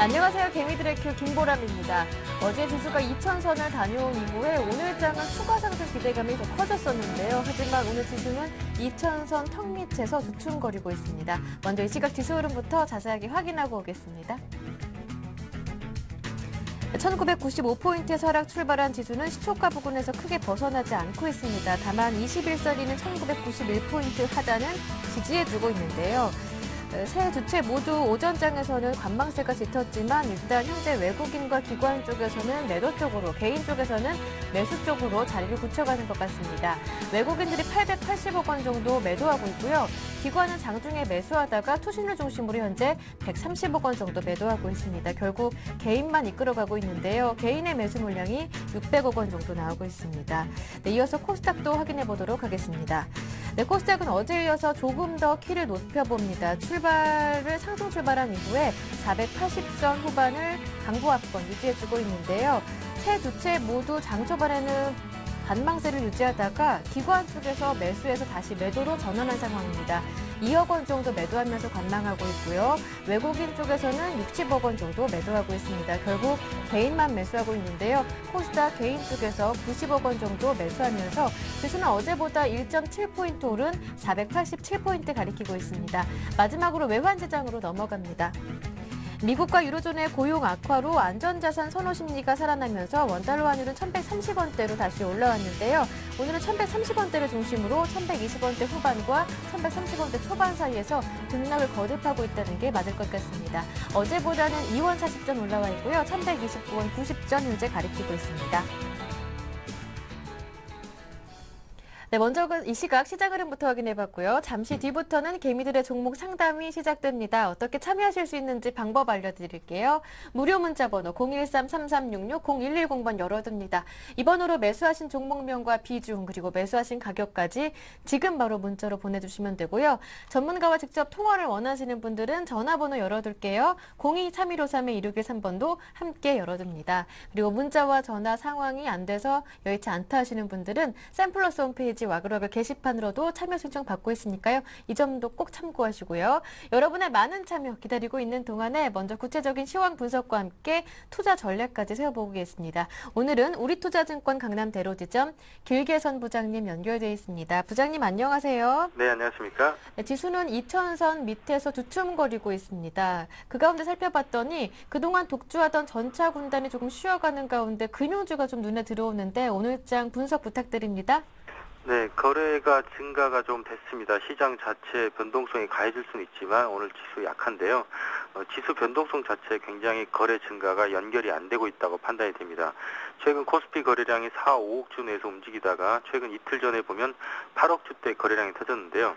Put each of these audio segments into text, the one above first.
안녕하세요. 개미들의 큐 김보람입니다. 어제 지수가 2000선을 다녀온 이후에 오늘 장은 추가 상승 기대감이 더 커졌었는데요. 하지만 오늘 지수는 2000선 턱 밑에서 주춤거리고 있습니다. 먼저 이 시각 지수 흐름부터 자세하게 확인하고 오겠습니다. 1995포인트에서 하락 출발한 지수는 시초가 부근에서 크게 벗어나지 않고 있습니다. 다만 21선이는 1991포인트 하단은 지지해 주고 있는데요. 세 주체 모두 오전장에서는 관망세가 짙었지만 일단 현재 외국인과 기관 쪽에서는 매도 쪽으로, 개인 쪽에서는 매수 쪽으로 자리를 굳혀가는 것 같습니다. 외국인들이 880억 원 정도 매도하고 있고요. 기관은 장중에 매수하다가 투신을 중심으로 현재 130억 원 정도 매도하고 있습니다. 결국 개인만 이끌어가고 있는데요. 개인의 매수 물량이 600억 원 정도 나오고 있습니다. 네, 이어서 코스닥도 확인해 보도록 하겠습니다. 네, 코스닥은 어제 이어서 조금 더 키를 높여봅니다. 상승 출발한 이후에 480선 후반을 강보합권 유지해주고 있는데요. 세 주체 모두 장 초반에는 반망세를 유지하다가 기관 쪽에서 매수해서 다시 매도로 전환한 상황입니다. 2억 원 정도 매도하면서 관망하고 있고요. 외국인 쪽에서는 60억 원 정도 매도하고 있습니다. 결국 개인만 매수하고 있는데요. 코스닥 개인 쪽에서 90억 원 정도 매수하면서 지수는 어제보다 1.7포인트 오른 487포인트 가리키고 있습니다. 마지막으로 외환시장으로 넘어갑니다. 미국과 유로존의 고용 악화로 안전자산 선호 심리가 살아나면서 원달러 환율은 1130원대로 다시 올라왔는데요. 오늘은 1130원대를 중심으로 1120원대 후반과 1130원대 초반 사이에서 등락을 거듭하고 있다는 게 맞을 것 같습니다. 어제보다는 2원 40전 올라와 있고요. 1129원 90전 현재 가리키고 있습니다. 네, 먼저 이 시각 시장 흐름부터 확인해봤고요. 잠시 뒤부터는 개미들의 종목 상담이 시작됩니다. 어떻게 참여하실 수 있는지 방법 알려드릴게요. 무료 문자번호 013-3366-0110번 열어둡니다. 이 번호로 매수하신 종목명과 비중 그리고 매수하신 가격까지 지금 바로 문자로 보내주시면 되고요. 전문가와 직접 통화를 원하시는 분들은 전화번호 열어둘게요. 02-3153-2613번도 함께 열어둡니다. 그리고 문자와 전화 상황이 안 돼서 여의치 않다 하시는 분들은 샘플러스 홈페이지 와그러블 게시판으로도 참여 신청 받고 있으니까요. 이 점도 꼭 참고하시고요. 여러분의 많은 참여 기다리고 있는 동안에 먼저 구체적인 시황 분석과 함께 투자 전략까지 세워보겠습니다. 오늘은 우리투자증권 강남대로지점 길계선 부장님 연결되어 있습니다. 부장님 안녕하세요. 네, 안녕하십니까? 네, 지수는 2000선 밑에서 주춤거리고 있습니다. 그 가운데 살펴봤더니 그동안 독주하던 전차 군단이 조금 쉬어가는 가운데 금융주가 좀 눈에 들어오는데 오늘장 분석 부탁드립니다. 네, 거래가 증가가 좀 됐습니다. 시장 자체 변동성이 가해질 수는 있지만 오늘 지수 약한데요. 지수 변동성 자체 굉장히 거래 증가가 연결이 안 되고 있다고 판단이 됩니다. 최근 코스피 거래량이 4, 5억 주 내에서 움직이다가 최근 이틀 전에 보면 8억 주대 거래량이 터졌는데요.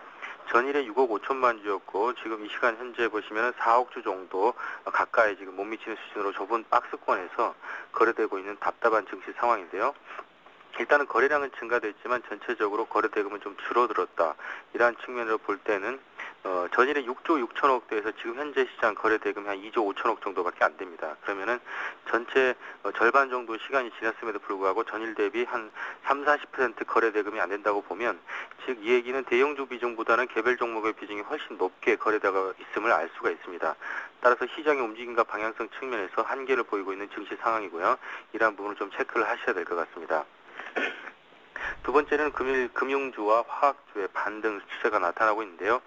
전일에 6억 5천만 주였고 지금 이 시간 현재 보시면 4억 주 정도 가까이 지금 못 미치는 수준으로 좁은 박스권에서 거래되고 있는 답답한 증시 상황인데요. 일단은 거래량은 증가됐지만 전체적으로 거래 대금은 좀 줄어들었다. 이러한 측면으로 볼 때는 전일에 6조 6천억 대에서 지금 현재 시장 거래 대금이 한 2조 5천억 정도밖에 안 됩니다. 그러면은 전체 절반 정도 시간이 지났음에도 불구하고 전일 대비 한 30-40% 거래 대금이 안 된다고 보면 즉 이 얘기는 대형주 비중보다는 개별 종목의 비중이 훨씬 높게 거래되고 있음을 알 수가 있습니다. 따라서 시장의 움직임과 방향성 측면에서 한계를 보이고 있는 증시 상황이고요. 이러한 부분을 좀 체크를 하셔야 될 것 같습니다. 두 번째는 금융주와 화학주의 반등 추세가 나타나고 있는데요.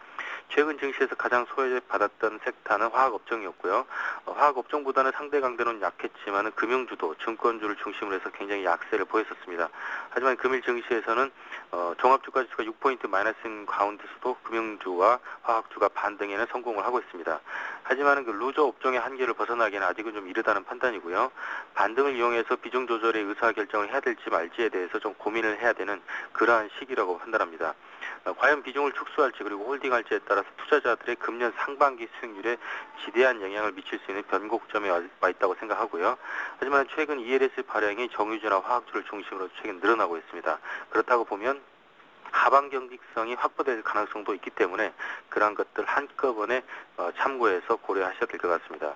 최근 증시에서 가장 소외받았던 섹터는 화학업종이었고요. 화학업종보다는 상대 강도는 약했지만 금융주도 증권주를 중심으로 해서 굉장히 약세를 보였었습니다. 하지만 금일 증시에서는 종합주가 지수가 6포인트 마이너스인 가운데서도 금융주와 화학주가 반등에는 성공을 하고 있습니다. 하지만 그 루저 업종의 한계를 벗어나기에는 아직은 좀 이르다는 판단이고요. 반등을 이용해서 비중 조절의 의사결정을 해야 될지 말지에 대해서 좀 고민을 해야 되는 그러한 시기라고 판단합니다. 과연 비중을 축소할지 그리고 홀딩할지에 따라서 투자자들의 금년 상반기 수익률에 지대한 영향을 미칠 수 있는 변곡점에 와 있다고 생각하고요. 하지만 최근 ELS 발행이 정유주나 화학주를 중심으로 최근 늘어나고 있습니다. 그렇다고 보면 하방 경직성이 확보될 가능성도 있기 때문에 그러한 것들 한꺼번에 참고해서 고려하셔야 될 것 같습니다.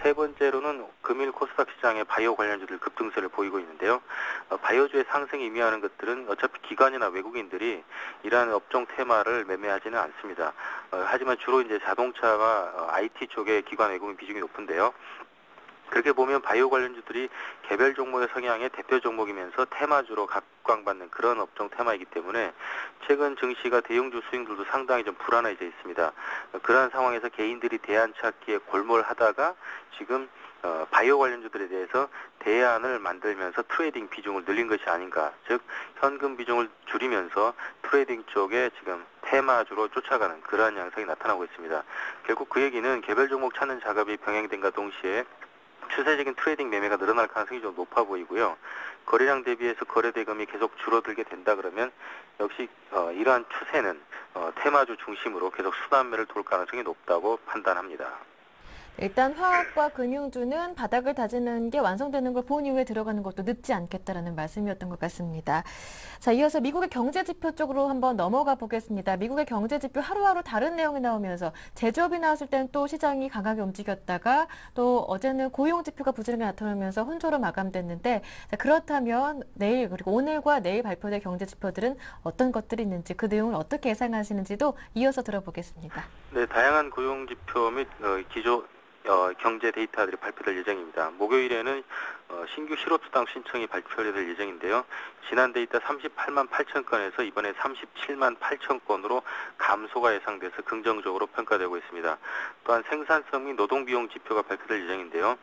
세 번째로는 금일 코스닥 시장의 바이오 관련주들 급등세를 보이고 있는데요. 바이오주의 상승이 의미하는 것들은 어차피 기관이나 외국인들이 이러한 업종 테마를 매매하지는 않습니다. 하지만 주로 이제 자동차와 IT 쪽의 기관 외국인 비중이 높은데요. 그렇게 보면 바이오 관련주들이 개별 종목의 성향의 대표 종목이면서 테마주로 각광받는 그런 업종 테마이기 때문에 최근 증시가 대형주 수익률도 상당히 좀 불안해져 있습니다. 그러한 상황에서 개인들이 대안 찾기에 골몰하다가 지금 바이오 관련주들에 대해서 대안을 만들면서 트레이딩 비중을 늘린 것이 아닌가. 즉 현금 비중을 줄이면서 트레이딩 쪽에 지금 테마주로 쫓아가는 그러한 양상이 나타나고 있습니다. 결국 그 얘기는 개별 종목 찾는 작업이 병행된과 동시에 추세적인 트레이딩 매매가 늘어날 가능성이 좀 높아 보이고요. 거래량 대비해서 거래 대금이 계속 줄어들게 된다 그러면 역시 이러한 추세는 테마주 중심으로 계속 순환매를 돌 가능성이 높다고 판단합니다. 일단 화학과 금융주는 바닥을 다지는 게 완성되는 걸 본 이후에 들어가는 것도 늦지 않겠다라는 말씀이었던 것 같습니다. 자, 이어서 미국의 경제지표 쪽으로 한번 넘어가 보겠습니다. 미국의 경제지표 하루하루 다른 내용이 나오면서 제조업이 나왔을 때는 또 시장이 강하게 움직였다가 또 어제는 고용지표가 부진하게 나타나면서 혼조로 마감됐는데 자, 그렇다면 내일 그리고 오늘과 내일 발표될 경제지표들은 어떤 것들이 있는지 그 내용을 어떻게 예상하시는지도 이어서 들어보겠습니다. 네, 다양한 고용지표 및 경제 데이터들이 발표될 예정입니다. 목요일에는 신규 실업수당 신청이 발표될 예정인데요. 지난 데이터 38만 8천 건에서 이번에 37만 8천 건으로 감소가 예상돼서 긍정적으로 평가되고 있습니다. 또한 생산성 및 노동비용 지표가 발표될 예정인데요.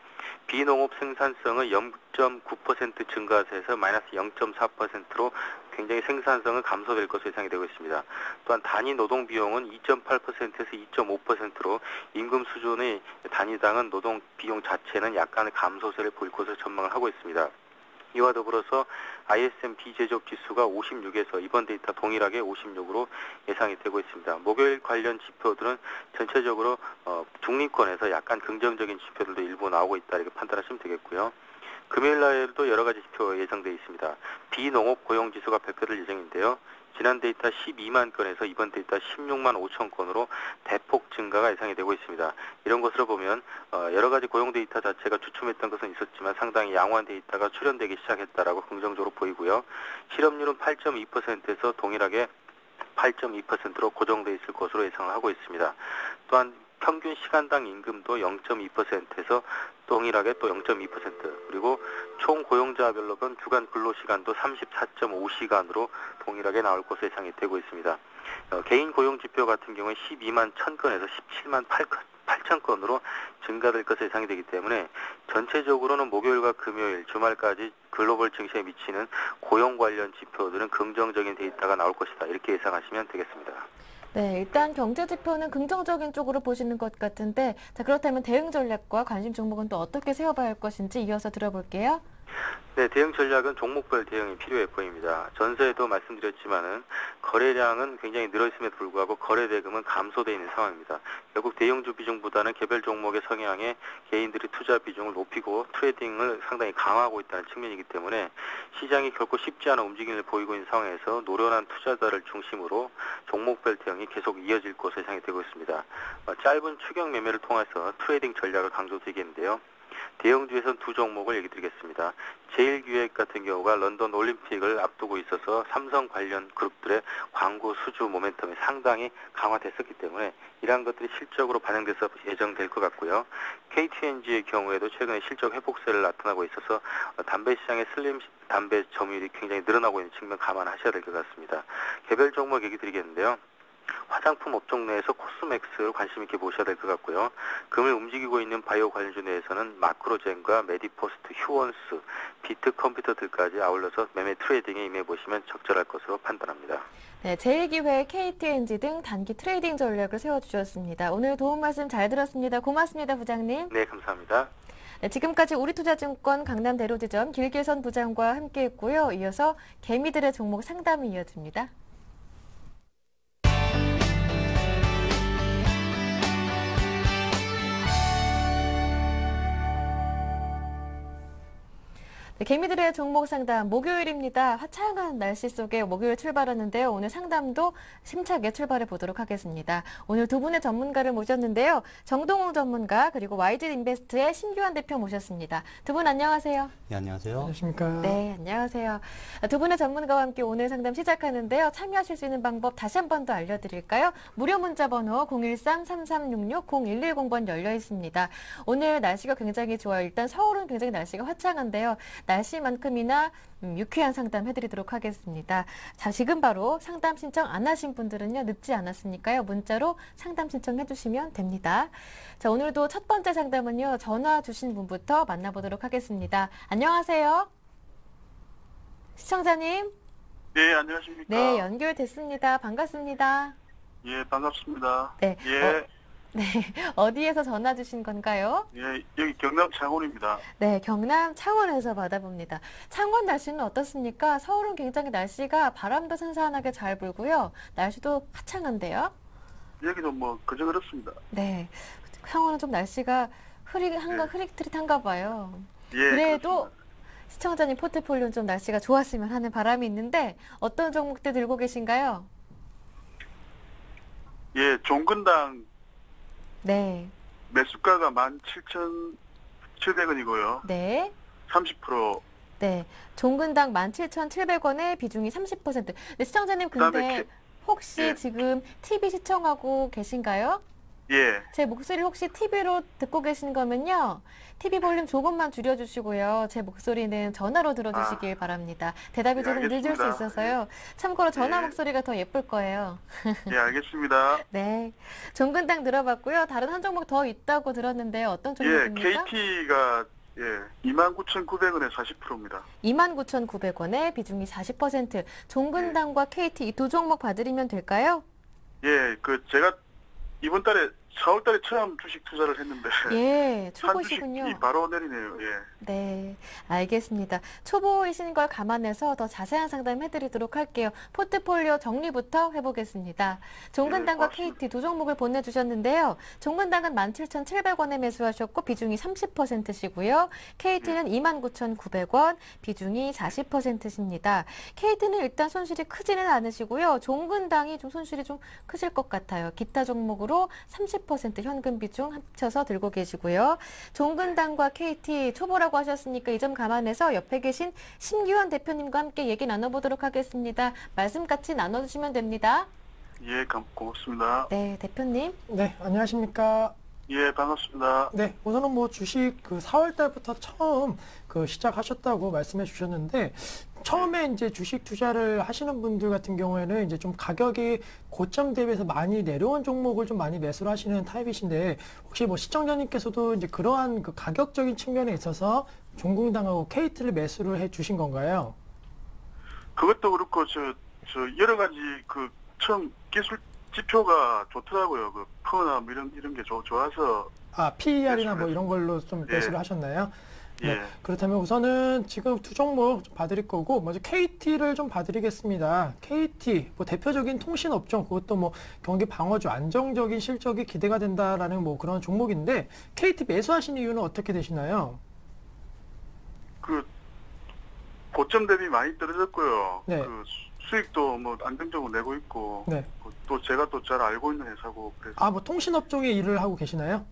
비농업 생산성은 0.9% 증가세에서 마이너스 0.4%로 굉장히 생산성은 감소될 것으로 예상이 되고 있습니다. 또한 단위 노동 비용은 2.8%에서 2.5%로 임금 수준의 단위당은 노동 비용 자체는 약간의 감소세를 보일 것으로 전망을 하고 있습니다. 이와 더불어서 ISM 비제조업 지수가 56에서 이번 데이터 동일하게 56으로 예상이 되고 있습니다. 목요일 관련 지표들은 전체적으로 중립권에서 약간 긍정적인 지표들도 일부 나오고 있다 이렇게 판단하시면 되겠고요. 금요일 날에도 여러 가지 지표가 예상되어 있습니다. 비농업 고용지수가 발표될 예정인데요. 지난 데이터 12만 건에서 이번 데이터 16만 5천 건으로 대폭 증가가 예상이 되고 있습니다. 이런 것으로 보면 여러 가지 고용 데이터 자체가 주춤했던 것은 있었지만 상당히 양호한 데이터가 출현되기 시작했다라고 긍정적으로 보이고요. 실업률은 8.2%에서 동일하게 8.2%로 고정돼 있을 것으로 예상을 하고 있습니다. 또한 평균 시간당 임금도 0.2%에서 동일하게 또 0.2% 그리고 총 고용자별로 본 주간 근로시간도 34.5시간으로 동일하게 나올 것으로 예상이 되고 있습니다. 개인 고용지표 같은 경우에 12만 1000건에서 17만 8천 건으로 증가될 것으로 예상이 되기 때문에 전체적으로는 목요일과 금요일 주말까지 글로벌 증시에 미치는 고용 관련 지표들은 긍정적인 데이터가 나올 것이다 이렇게 예상하시면 되겠습니다. 네, 일단 경제 지표는 긍정적인 쪽으로 보시는 것 같은데 자, 그렇다면 대응 전략과 관심 종목은 또 어떻게 세워봐야 할 것인지 이어서 들어볼게요. 네, 대응 전략은 종목별 대응이 필요해 보입니다. 전서에도 말씀드렸지만은 거래량은 굉장히 늘어있음에도 불구하고 거래 대금은 감소되어 있는 상황입니다. 결국 대형주 비중보다는 개별 종목의 성향에 개인들이 투자 비중을 높이고 트레이딩을 상당히 강화하고 있다는 측면이기 때문에 시장이 결코 쉽지 않은 움직임을 보이고 있는 상황에서 노련한 투자자를 중심으로 종목별 대응이 계속 이어질 것으로 예상이 되고 있습니다. 짧은 추격 매매를 통해서 트레이딩 전략을 강조드리겠는데요. 대형주에서는 두 종목을 얘기 드리겠습니다. 제일기획 같은 경우가 런던 올림픽을 앞두고 있어서 삼성 관련 그룹들의 광고 수주 모멘텀이 상당히 강화됐었기 때문에 이러한 것들이 실적으로 반영돼서 예정될 것 같고요. KT&G의 경우에도 최근에 실적 회복세를 나타나고 있어서 담배 시장의 슬림 담배 점유율이 굉장히 늘어나고 있는 측면 감안하셔야 될 것 같습니다. 개별 종목 얘기 드리겠는데요. 화장품 업종 내에서 코스맥스를 관심 있게 보셔야 될 것 같고요. 금을 움직이고 있는 바이오 관련주 내에서는 마크로젠과 메디포스트, 휴원스, 비트 컴퓨터들까지 아울러서 매매 트레이딩에 임해 보시면 적절할 것으로 판단합니다. 네, 제1기회 KT&G 등 단기 트레이딩 전략을 세워주셨습니다. 오늘 도움 말씀 잘 들었습니다. 고맙습니다, 부장님. 네, 감사합니다. 네, 지금까지 우리투자증권 강남대로지점 길길선 부장과 함께했고요. 이어서 개미들의 종목 상담이 이어집니다. 네, 개미들의 종목 상담 목요일입니다. 화창한 날씨 속에 목요일 출발하는데요. 오늘 상담도 힘차게 출발해 보도록 하겠습니다. 오늘 두 분의 전문가를 모셨는데요. 정동웅 전문가 그리고 YG 인베스트의 신규환 대표 모셨습니다. 두 분 안녕하세요. 네, 안녕하세요. 안녕하십니까. 네, 안녕하세요. 두 분의 전문가와 함께 오늘 상담 시작하는데요. 참여하실 수 있는 방법 다시 한 번 더 알려드릴까요? 무료 문자 번호 013-3366-0110번 열려 있습니다. 오늘 날씨가 굉장히 좋아요. 일단 서울은 굉장히 날씨가 화창한데요. 날씨만큼이나 유쾌한 상담 해드리도록 하겠습니다. 자, 지금 바로 상담 신청 안 하신 분들은요, 늦지 않았으니까요. 문자로 상담 신청해 주시면 됩니다. 자, 오늘도 첫 번째 상담은요, 전화 주신 분부터 만나보도록 하겠습니다. 안녕하세요. 시청자님. 네, 안녕하십니까. 네, 연결됐습니다. 반갑습니다. 예, 반갑습니다. 네. 예, 네, 어디에서 전화 주신 건가요? 예, 여기 경남 창원입니다. 네, 경남 창원에서 받아봅니다. 창원 날씨는 어떻습니까? 서울은 굉장히 날씨가 바람도 선선하게 잘 불고요. 날씨도 화창한데요. 여기도 뭐 그저 그렇습니다. 네, 창원은 좀 날씨가 흐릿흐릿한가 봐요. 예, 그래도 그렇습니다. 시청자님 포트폴리오는 좀 날씨가 좋았으면 하는 바람이 있는데 어떤 종목들 들고 계신가요? 예, 종근당 네, 매수가가 17,700원이고요. 네. 30%. 네, 종근당 17,700원에 비중이 30%. 네, 시청자님 그다음에 근데 혹시 예. 지금 TV 시청하고 계신가요? 예, 제 목소리를 혹시 TV로 듣고 계신 거면요. TV 볼륨 조금만 줄여주시고요. 제 목소리는 전화로 들어주시길 바랍니다. 대답이 예, 조금 늦을 수 알겠습니다. 있어서요. 참고로 전화 예. 목소리가 더 예쁠 거예요. 예, 알겠습니다. 네, 종근당 들어봤고요. 다른 한 종목 더 있다고 들었는데 어떤 예, 종목입니까? KT가 29,900원에 40%입니다. 29,900원에 비중이 40%. 종근당과 KT 이 두 종목 봐드리면 될까요? 예, 제가 이번 달에 4월 달에 처음 주식 투자를 했는데 예, 산 초보시군요. 주식이 바로 내리네요. 예. 네, 알겠습니다. 초보이신 걸 감안해서 더 자세한 상담 해드리도록 할게요. 포트폴리오 정리부터 해보겠습니다. 종근당과 네, 고맙습니다. KT 두 종목을 보내주셨는데요. 종근당은 17,700원에 매수하셨고 비중이 30%시고요. KT는 29,900원, 비중이 40%십니다. KT는 일단 손실이 크지는 않으시고요. 종근당이 좀 손실이 좀 크실 것 같아요. 기타 종목으로 30% 현금 비중 합쳐서 들고 계시고요. 종근당과 KT 초보라고 하셨으니까 이 점 감안해서 옆에 계신 신규환 대표님과 함께 얘기 나눠보도록 하겠습니다. 말씀 같이 나눠주시면 됩니다. 예, 고맙습니다. 네, 대표님. 네, 안녕하십니까. 예, 반갑습니다. 네, 우선은 뭐 주식 4월 달부터 처음 시작하셨다고 말씀해 주셨는데, 처음에 이제 주식 투자를 하시는 분들 같은 경우에는 이제 좀 가격이 고점 대비해서 많이 내려온 종목을 좀 많이 매수를 하시는 타입이신데, 혹시 뭐 시청자님께서도 이제 그러한 가격적인 측면에 있어서 종근당하고 KT를 매수를 해 주신 건가요? 그것도 그렇고 여러 가지 처음 기술 지표가 좋더라고요. 퍼나 뭐 이런 게 좋아서. PER이나 뭐 매수를 이런 걸로 좀 예. 매수를 하셨나요? 네. 예. 그렇다면 우선은 지금 두 종목 좀 봐드릴 거고, 먼저 KT를 좀 봐드리겠습니다. KT, 뭐 대표적인 통신 업종, 그것도 뭐 경기 방어주 안정적인 실적이 기대가 된다라는 뭐 그런 종목인데, KT 매수하신 이유는 어떻게 되시나요? 고점 대비 많이 떨어졌고요. 네. 수익도 뭐 안정적으로 내고 있고. 네. 또 제가 또 잘 알고 있는 회사고 그래서. 뭐 통신 업종에 일을 하고 계시나요?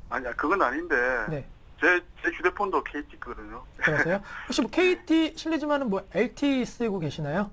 아니야, 그건 아닌데. 네. 제 휴대폰도 KT 거든요. 그러세요? 혹시 뭐 KT 실례지만은 뭐 LTE 쓰고 계시나요?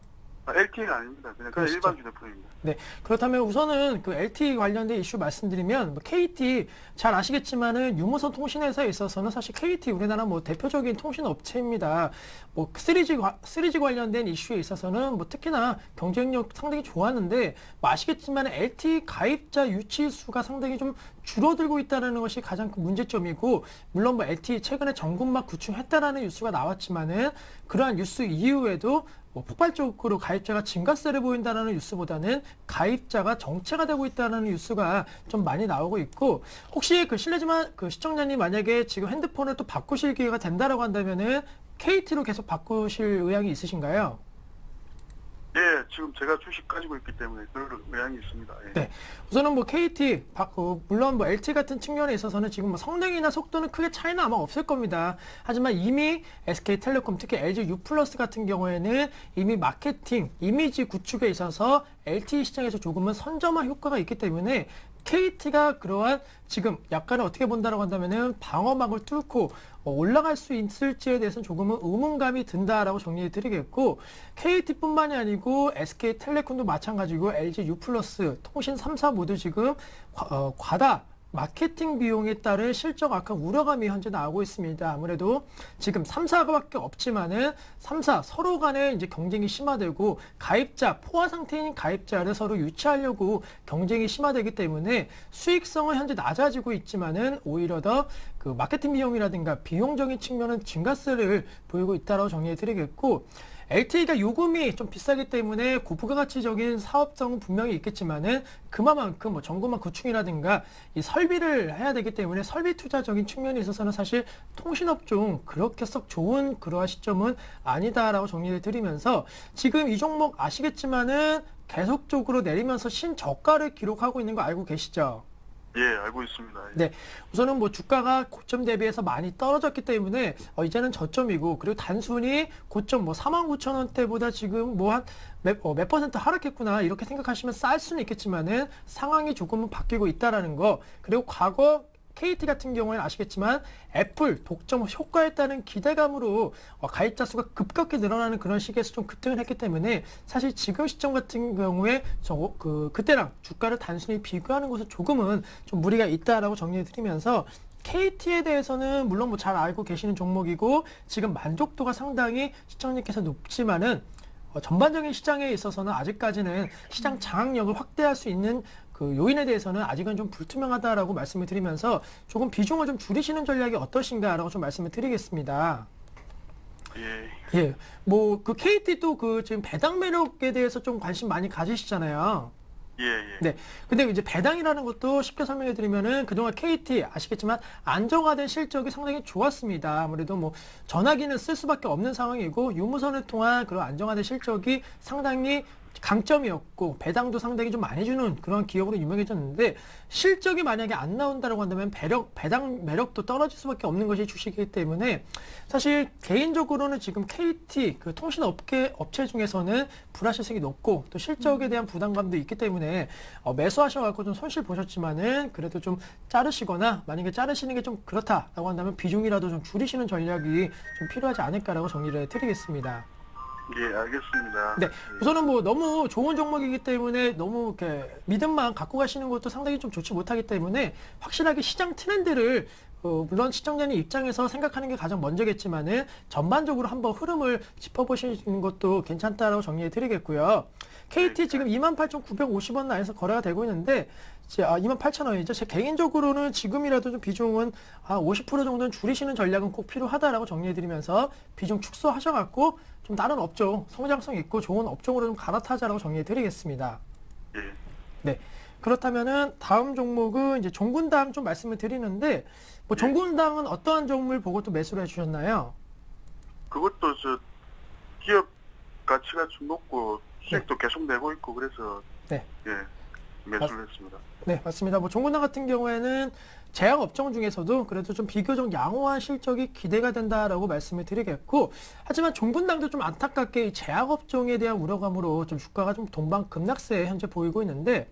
LTE가 아닙니다. 그냥 그러시죠. 일반 휴대폰입니다. 네, 그렇다면 우선은 LTE 관련된 이슈 말씀드리면, 뭐 KT 잘 아시겠지만은 유무선 통신회사에 있어서는 사실 KT 우리나라 뭐 대표적인 통신 업체입니다. 뭐 3G 관련된 이슈에 있어서는 뭐 특히나 경쟁력 상당히 좋았는데, 뭐 아시겠지만 LTE 가입자 유치 수가 상당히 좀 줄어들고 있다는 것이 가장 큰 문제점이고, 물론 뭐 LTE 최근에 정군막 구축했다라는 뉴스가 나왔지만은 그러한 뉴스 이후에도 뭐 폭발적으로 가입자가 증가세를 보인다는 뉴스보다는 가입자가 정체가 되고 있다는 뉴스가 좀 많이 나오고 있고, 혹시 실례지만 시청자님 만약에 지금 핸드폰을 또 바꾸실 기회가 된다라고 한다면은 KT로 계속 바꾸실 의향이 있으신가요? 예, 지금 제가 주식 가지고 있기 때문에 그럴 의향이 있습니다. 예. 네. 우선은 뭐 KT, 물론 뭐 LT 같은 측면에 있어서는 지금 뭐 성능이나 속도는 크게 차이는 아마 없을 겁니다. 하지만 이미 SK텔레콤, 특히 LG U+ 같은 경우에는 이미 마케팅, 이미지 구축에 있어서 LTE 시장에서 조금은 선점화 효과가 있기 때문에 KT가 그러한 지금 약간은 어떻게 본다라고 한다면은 방어막을 뚫고 올라갈 수 있을지에 대해서는 조금은 의문감이 든다라고 정리해 드리겠고, KT뿐만이 아니고 SK텔레콤도 마찬가지고 LG U+, 통신 3사 모두 지금 과다 마케팅 비용에 따른 실적 악화 우려감이 현재 나오고 있습니다. 아무래도 지금 3사밖에 없지만은 3사 서로 간에 이제 경쟁이 심화되고 가입자, 포화 상태인 가입자를 서로 유치하려고 경쟁이 심화되기 때문에 수익성은 현재 낮아지고 있지만은 오히려 더 그 마케팅 비용이라든가 비용적인 측면은 증가세를 보이고 있다고 정리해 드리겠고, LTE가 요금이 좀 비싸기 때문에 고부가가치적인 사업성은 분명히 있겠지만은 그만큼 뭐 전구망 구축이라든가 이 설비를 해야 되기 때문에 설비 투자적인 측면에 있어서는 사실 통신업종 그렇게 썩 좋은 그러한 시점은 아니다라고 정리를 드리면서, 지금 이 종목 아시겠지만은 계속적으로 내리면서 신저가를 기록하고 있는 거 알고 계시죠? 예, 알고 있습니다. 예. 네, 우선은 뭐 주가가 고점 대비해서 많이 떨어졌기 때문에 이제는 저점이고, 그리고 단순히 고점 뭐 49,000원대보다 지금 뭐 한 몇 퍼센트 하락했구나 이렇게 생각하시면 쌀 수는 있겠지만은 상황이 조금은 바뀌고 있다라는 거. 그리고 과거 KT 같은 경우에는 아시겠지만 애플 독점 효과에 따른 기대감으로 가입자 수가 급격히 늘어나는 그런 시기에서 좀 급등을 했기 때문에 사실 지금 시점 같은 경우에 그때랑 주가를 단순히 비교하는 것은 조금은 좀 무리가 있다라고 정리해 드리면서, KT에 대해서는 물론 뭐 잘 알고 계시는 종목이고 지금 만족도가 상당히 시청자님께서 높지만은 전반적인 시장에 있어서는 아직까지는 시장 장악력을 확대할 수 있는 그 요인에 대해서는 아직은 좀 불투명하다라고 말씀을 드리면서 조금 비중을 좀 줄이시는 전략이 어떠신가라고 좀 말씀을 드리겠습니다. 예. 예, 뭐 그 KT도 그 지금 배당 매력에 대해서 좀 관심 많이 가지시잖아요. 예, 예. 네. 근데 이제 배당이라는 것도 쉽게 설명해 드리면은 그동안 KT 아시겠지만 안정화된 실적이 상당히 좋았습니다. 아무래도 뭐 전화기는 쓸 수밖에 없는 상황이고 유무선을 통한 그런 안정화된 실적이 상당히 강점이었고 배당도 상당히 좀 많이 주는 그런 기업으로 유명해졌는데, 실적이 만약에 안 나온다고 한다면 배당 매력도 떨어질 수밖에 없는 것이 주식이기 때문에 사실 개인적으로는 지금 KT 그 통신업체 중에서는 불확실성이 높고 또 실적에 대한 부담감도 있기 때문에 매수하셔갖고 좀 손실 보셨지만은 그래도 좀 자르시거나 만약에 자르시는 게 좀 그렇다라고 한다면 비중이라도 좀 줄이시는 전략이 좀 필요하지 않을까라고 정리를 드리겠습니다. 예, 알겠습니다. 네, 우선은 뭐 너무 좋은 종목이기 때문에 너무 이렇게 믿음만 갖고 가시는 것도 상당히 좀 좋지 못하기 때문에 확실하게 시장 트렌드를 물론 시청자님 입장에서 생각하는 게 가장 먼저겠지만은 전반적으로 한번 흐름을 짚어보시는 것도 괜찮다라고 정리해 드리겠고요. KT 지금 28,950원 라인에서 거래가 되고 있는데 28,000원이죠. 제 개인적으로는 지금이라도 좀 비중은 50% 정도는 줄이시는 전략은 꼭 필요하다라고 정리해 드리면서 비중 축소하셔갖고 좀 다른 업종, 성장성 있고 좋은 업종으로 좀 갈아타자라고 정리해 드리겠습니다. 예. 네. 그렇다면은 다음 종목은 이제 종군당 좀 말씀을 드리는데, 뭐 종군당은 어떠한 종목을 보고 또 매수를 해주셨나요? 그것도 기업 가치가 좀 높고 수익도 계속 내고 있고 그래서 네. 예, 매수를 했습니다. 네, 맞습니다. 뭐 종군당 같은 경우에는 제약 업종 중에서도 그래도 좀 비교적 양호한 실적이 기대가 된다라고 말씀을 드리겠고, 하지만 종군당도 좀 안타깝게 이 제약 업종에 대한 우려감으로 좀 주가가 좀 동방급락세 현재 보이고 있는데,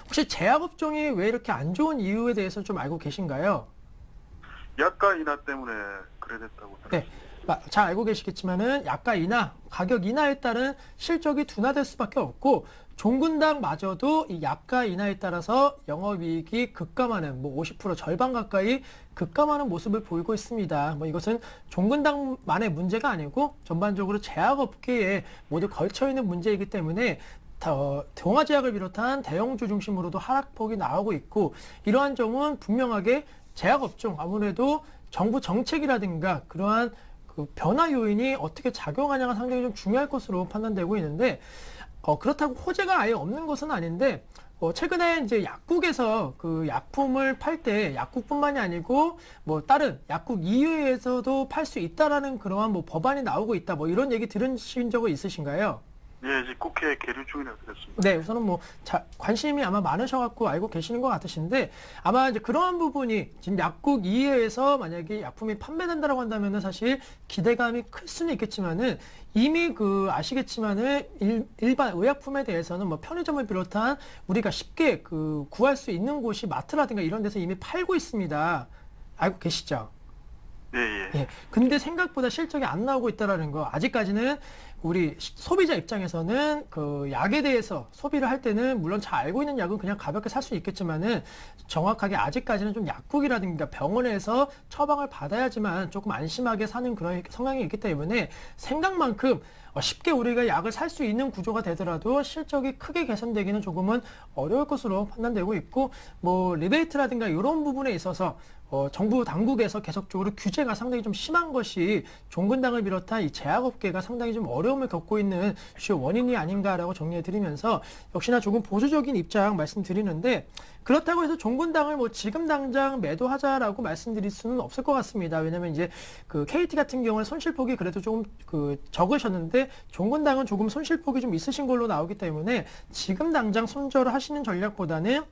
혹시 제약 업종이 왜 이렇게 안 좋은 이유에 대해서 좀 알고 계신가요? 약가 인하 때문에 그래 됐다고. 네. 잘 알고 계시겠지만은 약가 인하, 가격 인하에 따른 실적이 둔화될 수밖에 없고, 종군당마저도 이 약가 인하에 따라서 영업이익이 급감하는 뭐 50% 절반 가까이 급감하는 모습을 보이고 있습니다. 뭐 이것은 종군당만의 문제가 아니고 전반적으로 제약업계에 모두 걸쳐 있는 문제이기 때문에 동아제약을 비롯한 대형주 중심으로도 하락폭이 나오고 있고, 이러한 점은 분명하게 제약업종 아무래도 정부 정책이라든가 그러한 그 변화 요인이 어떻게 작용하냐가 상당히 좀 중요할 것으로 판단되고 있는데, 그렇다고 호재가 아예 없는 것은 아닌데, 최근에 이제 약국에서 그 약품을 팔 때 약국뿐만이 아니고 뭐 다른 약국 이외에서도 팔 수 있다라는 그러한 뭐 법안이 나오고 있다, 뭐 이런 얘기 들으신 적은 있으신가요? 예, 이제 국회에 계류 중이라 그랬습니다. 네, 우선은 뭐 관심이 아마 많으셔갖고 알고 계시는 것 같으신데 아마 이제 그러한 부분이 지금 약국 이외에서 만약에 약품이 판매된다라고 한다면은 사실 기대감이 클 수는 있겠지만은 이미 아시겠지만은 일반 의약품에 대해서는 뭐 편의점을 비롯한 우리가 쉽게 구할 수 있는 곳이 마트라든가 이런 데서 이미 팔고 있습니다. 알고 계시죠? 예, 예. 예. 근데 생각보다 실적이 안 나오고 있다라는 거. 아직까지는 우리 소비자 입장에서는 약에 대해서 소비를 할 때는 물론 잘 알고 있는 약은 그냥 가볍게 살 수 있겠지만은 정확하게 아직까지는 좀 약국이라든가 병원에서 처방을 받아야지만 조금 안심하게 사는 그런 성향이 있기 때문에 생각만큼 쉽게 우리가 약을 살 수 있는 구조가 되더라도 실적이 크게 개선되기는 조금은 어려울 것으로 판단되고 있고 뭐 리베이트라든가 이런 부분에 있어서 정부 당국에서 계속적으로 규제가 상당히 좀 심한 것이 종근당을 비롯한 이 제약업계가 상당히 좀 어려움을 겪고 있는 주요 원인이 아닌가라고 정리해드리면서 역시나 조금 보수적인 입장 말씀드리는데 그렇다고 해서 종근당을 뭐 지금 당장 매도하자라고 말씀드릴 수는 없을 것 같습니다. 왜냐면 이제 KT 같은 경우는 손실폭이 그래도 조금 적으셨는데 종근당은 조금 손실폭이 좀 있으신 걸로 나오기 때문에 지금 당장 손절을 하시는 전략보다는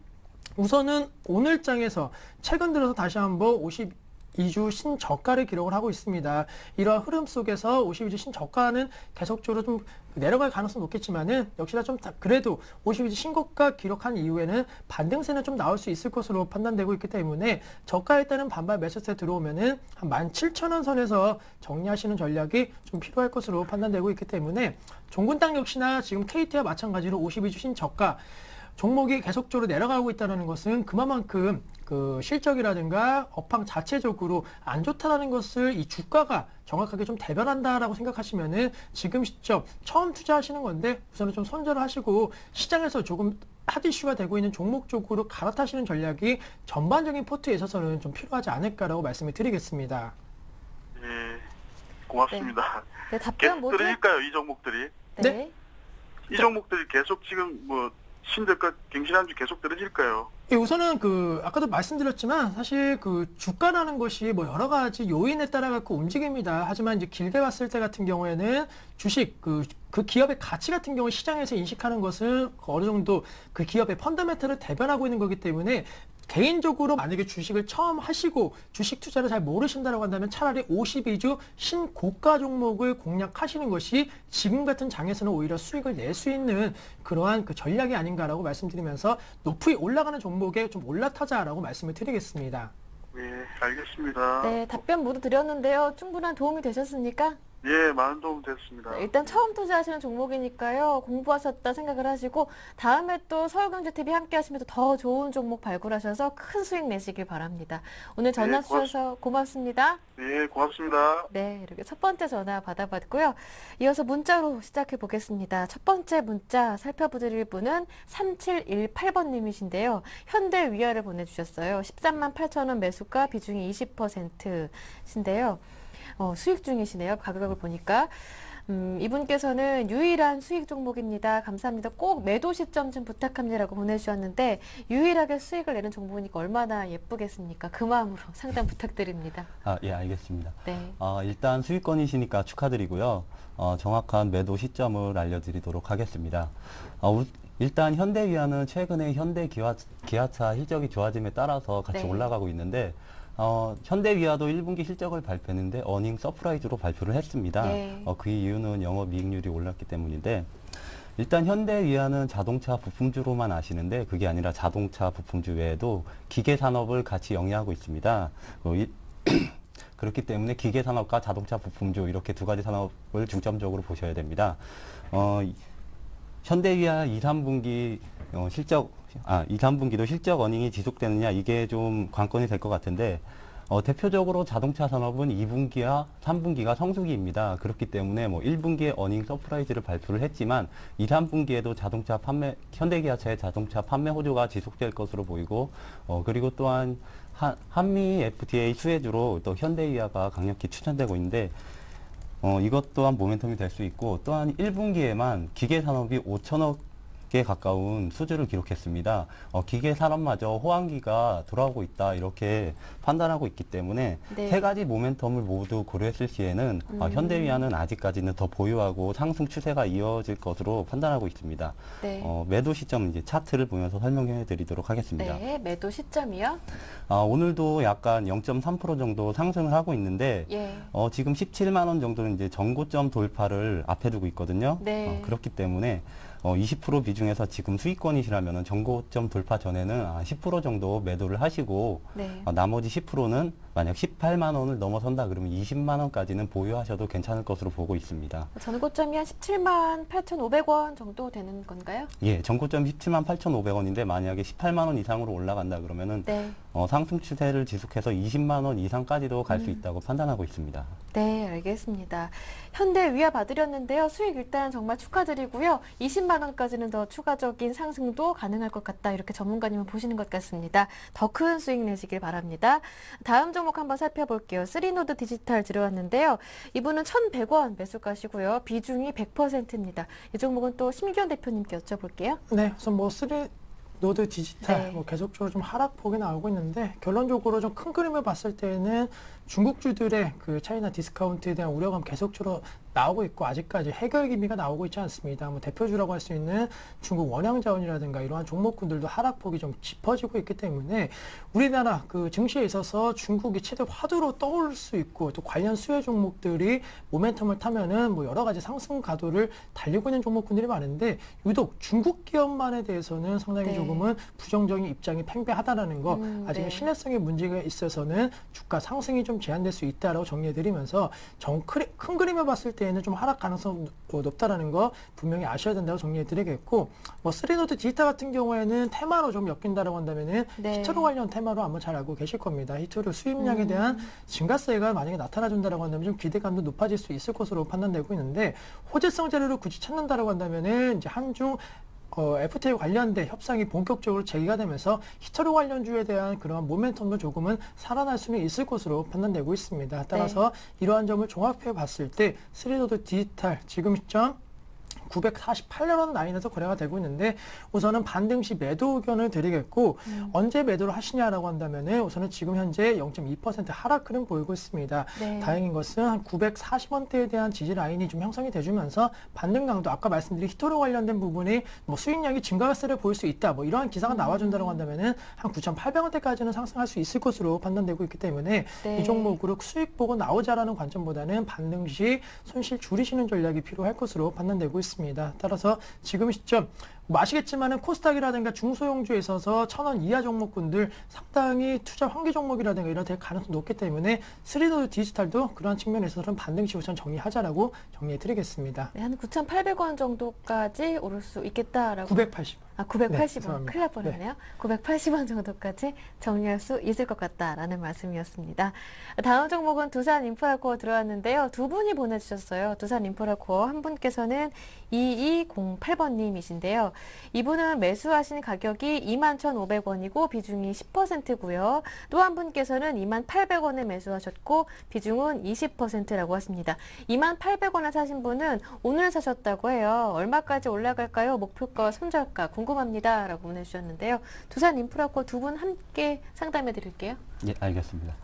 우선은 오늘장에서 최근 들어서 다시 한번 52주 신저가를 기록을 하고 있습니다. 이러한 흐름 속에서 52주 신저가는 계속적으로 좀 내려갈 가능성이 높겠지만은 역시나 좀 그래도 52주 신고가 기록한 이후에는 반등세는 좀 나올 수 있을 것으로 판단되고 있기 때문에 저가에 따른 반발 매수세 들어오면은 한 17,000원 선에서 정리하시는 전략이 좀 필요할 것으로 판단되고 있기 때문에 종근당 역시나 지금 KT와 마찬가지로 52주 신저가 종목이 계속적으로 내려가고 있다는 것은 그만큼 실적이라든가 업황 자체적으로 안 좋다는 것을 이 주가가 정확하게 좀 대변한다라고 생각하시면은 지금 시점 처음 투자하시는 건데 우선은 좀 손절을 하시고 시장에서 조금 핫 이슈가 되고 있는 종목 쪽으로 갈아타시는 전략이 전반적인 포트에 있어서는 좀 필요하지 않을까라고 말씀을 드리겠습니다. 예, 고맙습니다. 네, 답변 계속 모두. 떨어질까요, 이 종목들이? 네. 이 종목들이 계속 지금 뭐 신저가 갱신한 주 계속 떨어질까요? 예, 우선은 아까도 말씀드렸지만 사실 주가라는 것이 뭐 여러 가지 요인에 따라 갖고 움직입니다. 하지만 이제 길게 봤을 때 같은 경우에는 주식 그 기업의 가치 같은 경우 시장에서 인식하는 것은 어느 정도 그 기업의 펀더멘털을 대변하고 있는 거기 때문에 개인적으로 만약에 주식을 처음 하시고 주식 투자를 잘 모르신다고 한다면 차라리 52주 신고가 종목을 공략하시는 것이 지금 같은 장에서는 오히려 수익을 낼 수 있는 그러한 전략이 아닌가라고 말씀드리면서 높이 올라가는 종목에 좀 올라타자라고 말씀을 드리겠습니다. 예, 알겠습니다. 네, 답변 모두 드렸는데요. 충분한 도움이 되셨습니까? 예, 많은 도움 됐습니다. 네, 일단 처음 투자하시는 종목이니까요. 공부하셨다 생각을 하시고 다음에 또 서울경제TV 함께 하시면서 더 좋은 종목 발굴하셔서 큰 수익 내시길 바랍니다. 오늘 전화 주셔서 고맙습니다. 예, 고맙습니다. 네, 이렇게 첫 번째 전화 받아봤고요. 이어서 문자로 시작해 보겠습니다. 첫 번째 문자 살펴드릴 분은 3718번님이신데요. 현대위아를 보내주셨어요. 13만 8천 원 매수가 비중이 20%신데요. 수익 중이시네요. 가격을 보니까. 이분께서는 유일한 수익 종목입니다. 감사합니다. 꼭 매도 시점 좀 부탁합니다라고 보내주셨는데 유일하게 수익을 내는 종목이니까 얼마나 예쁘겠습니까? 그 마음으로 상담 부탁드립니다. 예, 알겠습니다. 네. 일단 수익권이시니까 축하드리고요. 정확한 매도 시점을 알려드리도록 하겠습니다. 일단 현대위아는 최근에 현대기아차 실적이 좋아짐에 따라서 같이 네. 올라가고 있는데 현대위아도 1분기 실적을 발표했는데 어닝 서프라이즈로 발표를 했습니다. 네. 그 이유는 영업이익률이 올랐기 때문인데 일단 현대위아는 자동차 부품주로만 아시는데 그게 아니라 자동차 부품주 외에도 기계산업을 같이 영위하고 있습니다. 그렇기 때문에 기계산업과 자동차 부품주 이렇게 두 가지 산업을 중점적으로 보셔야 됩니다. 현대위아 2, 3분기 2, 3분기도 실적 어닝이 지속되느냐 이게 좀 관건이 될 것 같은데 대표적으로 자동차 산업은 2분기와 3분기가 성수기입니다. 그렇기 때문에 1분기에 어닝 서프라이즈를 발표를 했지만 2, 3분기에도 현대기아차의 자동차 판매 호조가 지속될 것으로 보이고 그리고 또한 한미 FTA 수혜주로 또 현대위아가 강력히 추천되고 있는데 이것 또한 모멘텀이 될 수 있고 또한 1분기에만 기계산업이 5천억 개 가까운 수주를 기록했습니다. 기계 산업마저 호황기가 돌아오고 있다 이렇게 판단하고 있기 때문에 네. 세 가지 모멘텀을 모두 고려했을 시에는 현대위안은 아직까지는 더 보유하고 상승 추세가 이어질 것으로 판단하고 있습니다. 네. 매도 시점 이제 차트를 보면서 설명해 드리도록 하겠습니다. 네, 매도 시점이요? 오늘도 약간 0.3% 정도 상승을 하고 있는데 예. 지금 17만 원 정도는 이제 전고점 돌파를 앞에 두고 있거든요. 네. 그렇기 때문에 20% 비중에서 지금 수익권이시라면 전고점 돌파 전에는 10% 정도 매도를 하시고 네. 나머지 10%는 만약 18만 원을 넘어선다 그러면 20만 원까지는 보유하셔도 괜찮을 것으로 보고 있습니다. 전고점이 한 17만 8,500원 정도 되는 건가요? 예, 전고점 17만 8,500원인데 만약에 18만 원 이상으로 올라간다 그러면은 네. 상승 추세를 지속해서 20만 원 이상까지도 갈 수 있다고 판단하고 있습니다. 네, 알겠습니다. 현대 위아 봐드렸는데요. 수익 일단 정말 축하드리고요. 20만 원까지는 더 추가적인 상승도 가능할 것 같다. 이렇게 전문가님은 보시는 것 같습니다. 더 큰 수익 내시길 바랍니다. 다음 종목 한번 살펴볼게요. 쓰리노드 디지털 들어왔는데요. 이분은 1,100원 매수가시고요. 비중이 100%입니다. 이 종목은 또 심기현 대표님께 여쭤볼게요. 네, 우선 뭐 노드 디지털 네. 뭐 계속적으로 좀 하락폭이 나오고 있는데 결론적으로 좀 큰 그림을 봤을 때는 중국주들의 그 차이나 디스카운트에 대한 우려감 계속적으로 나오고 있고 아직까지 해결 기미가 나오고 있지 않습니다. 뭐 대표주라고 할 수 있는 중국 원양자원이라든가 이러한 종목군들도 하락폭이 좀 짚어지고 있기 때문에 우리나라 그 증시에 있어서 중국이 최대 화두로 떠올 수 있고 또 관련 수혜 종목들이 모멘텀을 타면은 뭐 여러 가지 상승 가도를 달리고 있는 종목군들이 많은데 유독 중국 기업만에 대해서는 상당히 네. 조금은 부정적인 입장이 팽배하다라는 거 아직 네. 신뢰성의 문제가 있어서는 주가 상승이 좀 제한될 수 있다라고 정리해드리면서 큰 그림을 봤을 때에는 좀 하락 가능성 높다라는 거 분명히 아셔야 된다고 정리해드리겠고 뭐 쓰리노드 디지털 같은 경우에는 테마로 좀 엮인다라고 한다면은 네. 히트로 관련 테마로 아마 잘 알고 계실 겁니다. 히트로 수입량에 대한 증가세가 만약에 나타나준다라고 한다면 좀 기대감도 높아질 수 있을 것으로 판단되고 있는데 호재성 자료를 굳이 찾는다라고 한다면은 이제 한중 FTA 관련된 협상이 본격적으로 재개가 되면서 히터로 관련주에 대한 그러한 모멘텀도 조금은 살아날 수는 있을 것으로 판단되고 있습니다. 따라서 이러한 점을 종합해 봤을 때 쓰리노드 디지털 지금 시점 948원 라인에서 거래가 되고 있는데 우선은 반등 시 매도 의견을 드리겠고 언제 매도를 하시냐라고 한다면은 우선은 지금 현재 0.2% 하락 흐름 보이고 있습니다. 네. 다행인 것은 한 940원대에 대한 지지 라인이 좀 형성이 돼주면서 반등 강도 아까 말씀드린 히토로 관련된 부분이 뭐 수익량이 증가세를 보일 수 있다 뭐 이러한 기사가 나와준다고 한다면은 한 9,800원대까지는 상승할 수 있을 것으로 판단되고 있기 때문에 네. 이 종목으로 수익 보고 나오자라는 관점보다는 반등 시 손실 줄이시는 전략이 필요할 것으로 판단되고 있습니다. 따라서 지금 시점 뭐 아시겠지만은 코스닥이라든가 중소형주에 있어서 1,000원 이하 종목군들 상당히 투자 환기 종목이라든가 이런 데 가능성이 높기 때문에 쓰리노드 디지털도 그러한 측면에 있어서는 반등시 우선 정리하자라고 정리해드리겠습니다. 네, 한 9,800원 정도까지 오를 수 있겠다라고. 980. 980원. 네, 죄송합니다. 큰일 날 뻔했네요. 980원 정도까지 정리할 수 있을 것 같다라는 말씀이었습니다. 다음 종목은 두산 인프라코어 들어왔는데요. 두 분이 보내주셨어요. 두산 인프라코어 한 분께서는 2208번님이신데요. 이분은 매수하신 가격이 21,500원이고 비중이 10%고요. 또 한 분께서는 2800원에 매수하셨고 비중은 20%라고 하십니다. 2800원에 사신 분은 오늘 사셨다고 해요. 얼마까지 올라갈까요? 목표가, 손절가 궁금합니다. 라고 보내주셨는데요. 두산 인프라코어 두 분 함께 상담해 드릴게요. 예, 알겠습니다.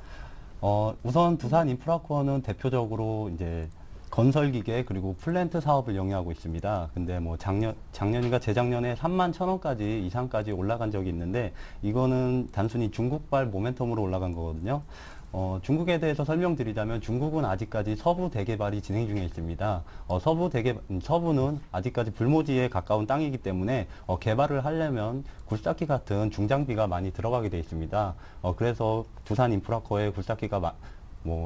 우선 두산 인프라코어는 대표적으로 이제 건설기계 그리고 플랜트 사업을 영위하고 있습니다. 근데 뭐 작년인가 재작년에 31,000원까지 이상까지 올라간 적이 있는데 이거는 단순히 중국발 모멘텀으로 올라간 거거든요. 중국에 대해서 설명드리자면 중국은 아직까지 서부 대개발이 진행 중에 있습니다. 서부는 아직까지 불모지에 가까운 땅이기 때문에 개발을 하려면 굴삭기 같은 중장비가 많이 들어가게 돼 있습니다. 그래서 두산 인프라코어의 굴삭기가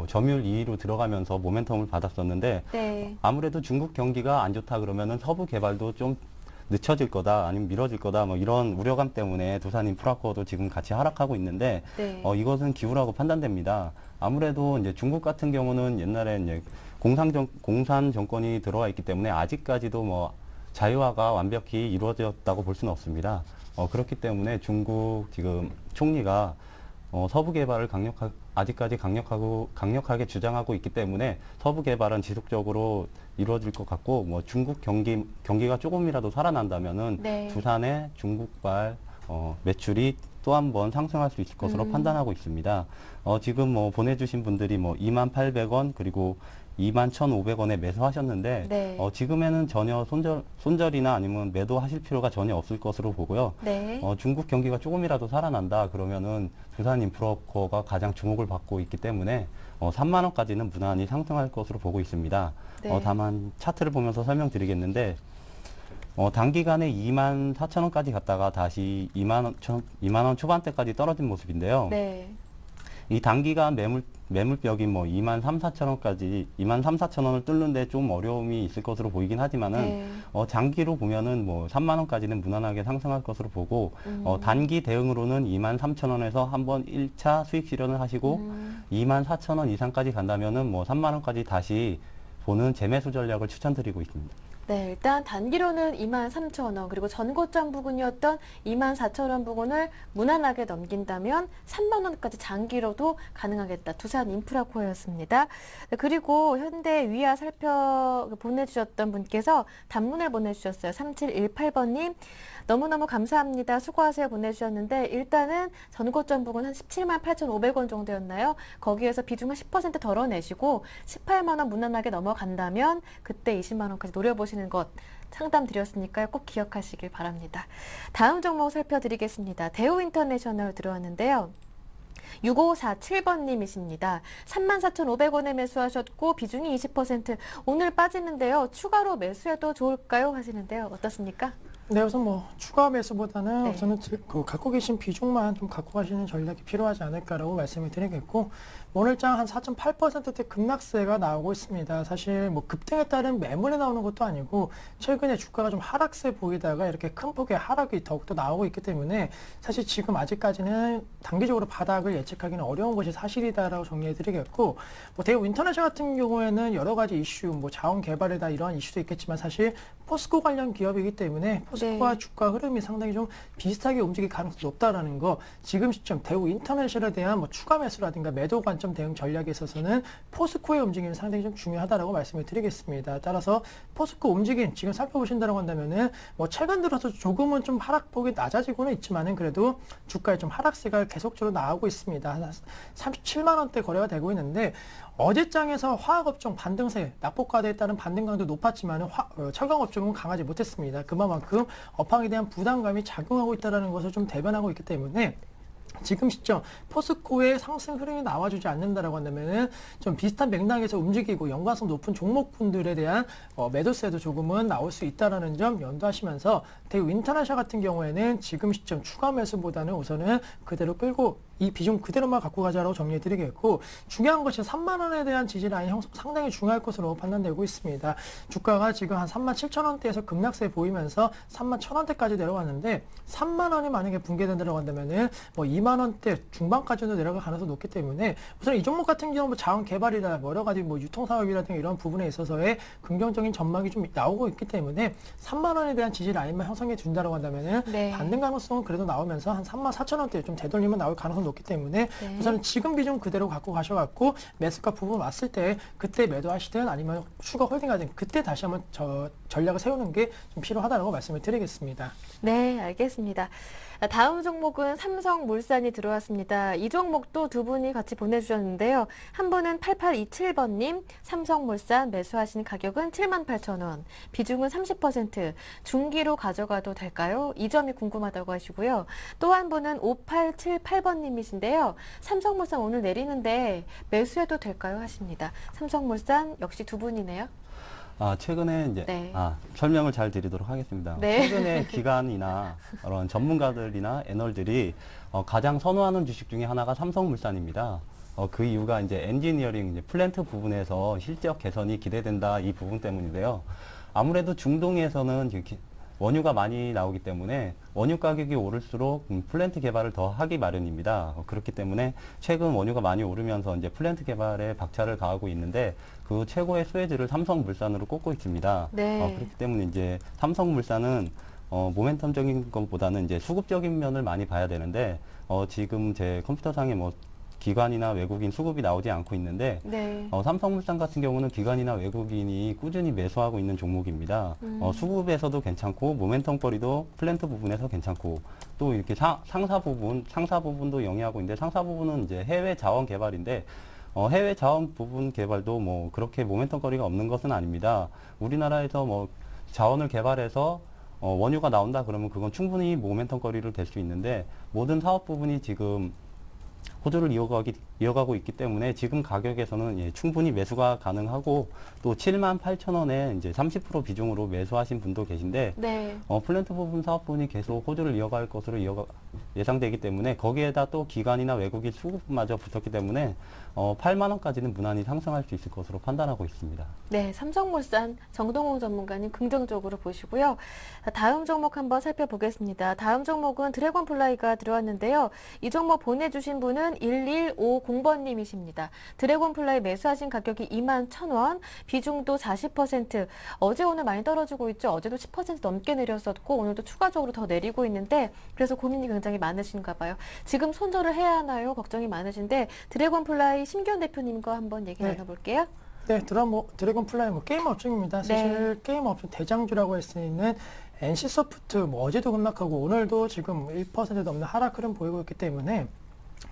점유율 2위로 들어가면서 모멘텀을 받았었는데 네. 아무래도 중국 경기가 안 좋다 그러면은 서부 개발도 좀 늦춰질 거다 아니면 미뤄질 거다 뭐 이런 우려감 때문에 두산 인프라코어도 지금 같이 하락하고 있는데 네. 이것은 기우라고 판단됩니다. 아무래도 이제 중국 같은 경우는 옛날에 이제 공산 정권이 들어와 있기 때문에 아직까지도 뭐 자유화가 완벽히 이루어졌다고 볼 수는 없습니다. 그렇기 때문에 중국 지금 총리가 서부 개발을 아직까지 강력하게 주장하고 있기 때문에 서부 개발은 지속적으로 이루어질 것 같고, 뭐 중국 경기가 조금이라도 살아난다면은 네. 두산의 중국발 매출이 또 한 번 상승할 수 있을 것으로 판단하고 있습니다. 지금 뭐 보내주신 분들이 뭐 28,000원 그리고 21,500원에 매수하셨는데 네. 지금에는 전혀 손절이나 아니면 매도하실 필요가 전혀 없을 것으로 보고요. 네. 중국 경기가 조금이라도 살아난다 그러면은 두산 인프라코어가 가장 주목을 받고 있기 때문에 3만 원까지는 무난히 상승할 것으로 보고 있습니다. 네. 다만 차트를 보면서 설명드리겠는데 단기간에 24,000원까지 갔다가 다시 2만 원 초반대까지 떨어진 모습인데요. 네. 이 단기간 매물벽이 뭐 23,4천원을 뚫는데 좀 어려움이 있을 것으로 보이긴 하지만은 네. 장기로 보면은 뭐 3만 원까지는 무난하게 상승할 것으로 보고 단기 대응으로는 23,000원에서 한번 1차 수익 실현을 하시고 24,000원 이상까지 간다면은 뭐 3만 원까지 다시 보는 재매수 전략을 추천드리고 있습니다. 네, 일단 단기로는 23,000원, 그리고 전고점 부근이었던 24,000원 부근을 무난하게 넘긴다면 3만 원까지 장기로도 가능하겠다. 두산 인프라코어였습니다. 네, 그리고 현대 위아 보내주셨던 분께서 단문을 보내주셨어요. 3718번님. 너무너무 감사합니다. 수고하세요 보내주셨는데 일단은 전고점 부근 한 178,500원 정도였나요? 거기에서 비중 한 10% 덜어내시고 18만 원 무난하게 넘어간다면 그때 20만 원까지 노려보시는 것 상담 드렸으니까요. 꼭 기억하시길 바랍니다. 다음 종목 살펴드리겠습니다. 대우인터내셔널 들어왔는데요. 6547번님이십니다. 34,500원에 매수하셨고 비중이 20%. 오늘 빠지는데요. 추가로 매수해도 좋을까요? 하시는데요. 어떻습니까? 네, 우선 뭐 추가 매수보다는 네. 우선은 갖고 계신 비중만 좀 갖고 가시는 전략이 필요하지 않을까라고 말씀을 드리겠고, 오늘장 한 4.8%대 급락세가 나오고 있습니다. 사실 뭐 급등에 따른 매물이 나오는 것도 아니고 최근에 주가가 좀 하락세 보이다가 이렇게 큰 폭의 하락이 더욱더 나오고 있기 때문에 사실 지금 아직까지는 단기적으로 바닥을 예측하기는 어려운 것이 사실이다라고 정리해 드리겠고, 뭐 대우 인터내셔널 같은 경우에는 여러 가지 이슈, 뭐 자원 개발이다 이러한 이슈도 있겠지만 사실 포스코 관련 기업이기 때문에 포스코와 네. 주가 흐름이 상당히 좀 비슷하게 움직일 가능성이 높다라는 거, 지금 시점 대우 인터내셔널에 대한 뭐 추가 매수라든가 매도 관점 대응 전략에 있어서는 포스코의 움직임이 상당히 좀 중요하다라고 말씀을 드리겠습니다. 따라서 포스코 움직임 지금 살펴보신다고 한다면은 뭐 최근 들어서 조금은 좀 하락폭이 낮아지고는 있지만은 그래도 주가에 좀 하락세가 계속적으로 나오고 있습니다. 한 37만 원대 거래가 되고 있는데, 어제장에서 화학업종 반등세, 낙폭과대에 따른 반등 강도 높았지만 철강업종은 강하지 못했습니다. 그만큼 업황에 대한 부담감이 작용하고 있다는 것을 좀 대변하고 있기 때문에 지금 시점 포스코의 상승 흐름이 나와주지 않는다라고 한다면은 좀 비슷한 맥락에서 움직이고 연관성 높은 종목군들에 대한 매도세도 조금은 나올 수 있다라는 점 염두하시면서 대우 인터내셔널 같은 경우에는 지금 시점 추가 매수보다는 우선은 그대로 끌고 이 비중 그대로만 갖고 가자라고 정리해드리겠고, 중요한 것이 3만 원에 대한 지지 라인 형성 상당히 중요할 것으로 판단되고 있습니다. 주가가 지금 한 37,000원대에서 급락세 보이면서 31,000원대까지 내려왔는데 3만 원이 만약에 붕괴된다고 한다면은 뭐 2만 원대 중반까지도 내려갈 가능성이 높기 때문에 우선 이 종목 같은 경우 뭐 자원 개발이나 여러 가지 뭐 유통 사업이라든가 이런 부분에 있어서의 긍정적인 전망이 좀 나오고 있기 때문에 3만 원에 대한 지지 라인만 형성해 준다라고 한다면은 네. 반등 가능성은 그래도 나오면서 한 34,000원대 좀 되돌리면 나올 가능성이 높기 때문에 네. 우선 지금 비중 그대로 갖고 가셔갖고 매수가 부분 왔을 때 그때 매도하시든 아니면 추가 홀딩하든 그때 다시 한번 전략을 세우는 게 좀 필요하다고 말씀을 드리겠습니다. 네, 알겠습니다. 다음 종목은 삼성물산이 들어왔습니다. 이 종목도 두 분이 같이 보내주셨는데요. 한 분은 8827번님, 삼성물산 매수하신 가격은 78,000원, 비중은 30%, 중기로 가져가도 될까요? 이 점이 궁금하다고 하시고요. 또 한 분은 5878번님이신데요. 삼성물산 오늘 내리는데 매수해도 될까요? 하십니다. 삼성물산 역시 두 분이네요. 최근에 이제 네. 설명을 잘 드리도록 하겠습니다. 네. 최근에 기관이나 그런 전문가들이나 애널들이 가장 선호하는 주식 중에 하나가 삼성물산입니다. 그 이유가 이제 엔지니어링, 이제 플랜트 부분에서 실적 개선이 기대된다 이 부분 때문인데요. 아무래도 중동에서는 이렇게 원유가 많이 나오기 때문에 원유 가격이 오를수록 플랜트 개발을 더 하기 마련입니다. 그렇기 때문에 최근 원유가 많이 오르면서 이제 플랜트 개발에 박차를 가하고 있는데 그 최고의 수혜주를 삼성물산으로 꼽고 있습니다. 네. 그렇기 때문에 이제 삼성물산은 모멘텀적인 것보다는 이제 수급적인 면을 많이 봐야 되는데 지금 제 컴퓨터상에 뭐 기관이나 외국인 수급이 나오지 않고 있는데 네. 삼성물산 같은 경우는 기관이나 외국인이 꾸준히 매수하고 있는 종목입니다. 수급에서도 괜찮고 모멘텀거리도 플랜트 부분에서 괜찮고 또 이렇게 상사 부분도 영위하고 있는데 상사 부분은 이제 해외 자원 개발인데 해외 자원 부분 개발도 뭐 그렇게 모멘텀거리가 없는 것은 아닙니다. 우리나라에서 뭐 자원을 개발해서 원유가 나온다 그러면 그건 충분히 모멘텀거리를 될 수 있는데 모든 사업 부분이 지금 호조를 이어가고 있기 때문에 지금 가격에서는 예, 충분히 매수가 가능하고 또 78,000원에 이제 30% 비중으로 매수하신 분도 계신데 네. 플랜트 부분 사업 부분이 계속 호조를 이어갈 것으로 예상되기 때문에 거기에다 또 기관이나 외국인 수급마저 붙었기 때문에 8만 원까지는 무난히 상승할 수 있을 것으로 판단하고 있습니다. 네, 삼성물산 정동웅 전문가님 긍정적으로 보시고요. 다음 종목 한번 살펴보겠습니다. 다음 종목은 드래곤플라이가 들어왔는데요. 이 종목 보내주신 분은 1150번님이십니다. 드래곤플라이 매수하신 가격이 21,000원, 비중도 40%. 어제 오늘 많이 떨어지고 있죠. 어제도 10% 넘게 내렸었고 오늘도 추가적으로 더 내리고 있는데 그래서 고민이 굉장히 많으신가 봐요. 지금 손절을 해야 하나요? 걱정이 많으신데 드래곤플라이 심기현 대표님과 한번 얘기 나눠볼게요. 네, 드래곤플라이 게임 업종입니다. 사실 네. 게임 업종 대장주라고 할 수 있는 NC소프트 어제도 급락하고 오늘도 지금 1% 넘는 하락 흐름 보이고 있기 때문에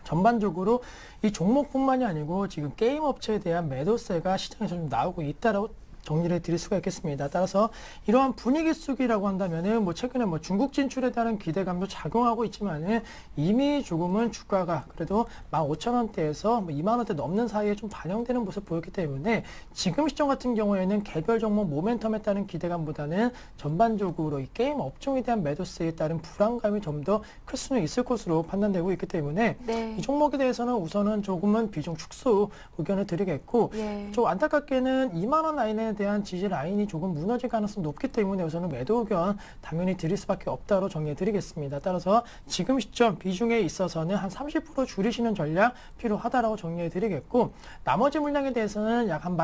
전반적으로 이 종목뿐만이 아니고 지금 게임 업체에 대한 매도세가 시장에서 좀 나오고 있다라고 정리를 드릴 수가 있겠습니다. 따라서 이러한 분위기 속이라고 한다면은 최근에 중국 진출에 따른 기대감도 작용하고 있지만은 이미 조금은 주가가 그래도 15,000원대에서 2만원대 넘는 사이에 좀 반영되는 모습 보였기 때문에 지금 시점 같은 경우에는 개별 종목 모멘텀에 따른 기대감보다는 전반적으로 이 게임 업종에 대한 매도세에 따른 불안감이 좀 더 클 수는 있을 것으로 판단되고 있기 때문에 네. 이 종목에 대해서는 우선은 조금은 비중 축소 의견을 드리겠고 예. 좀 안타깝게는 2만원 라인에 대한 지지 라인이 조금 무너질 가능성이 높기 때문에 우선은 매도 의견 당연히 드릴 수밖에 없다로 정리해 드리겠습니다. 따라서 지금 시점 비중에 있어서는 한 30% 줄이시는 전략 필요하다라고 정리해 드리겠고 나머지 물량에 대해서는 약 한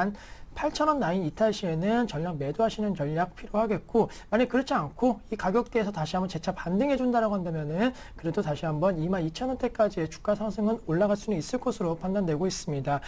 18,000원 라인 이탈 시에는 전략 매도하시는 전략 필요하겠고 만약 그렇지 않고 이 가격대에서 다시 한번 재차 반등해 준다라고 한다면은 그래도 다시 한번 22,000원대까지의 주가 상승은 올라갈 수는 있을 것으로 판단되고 있습니다.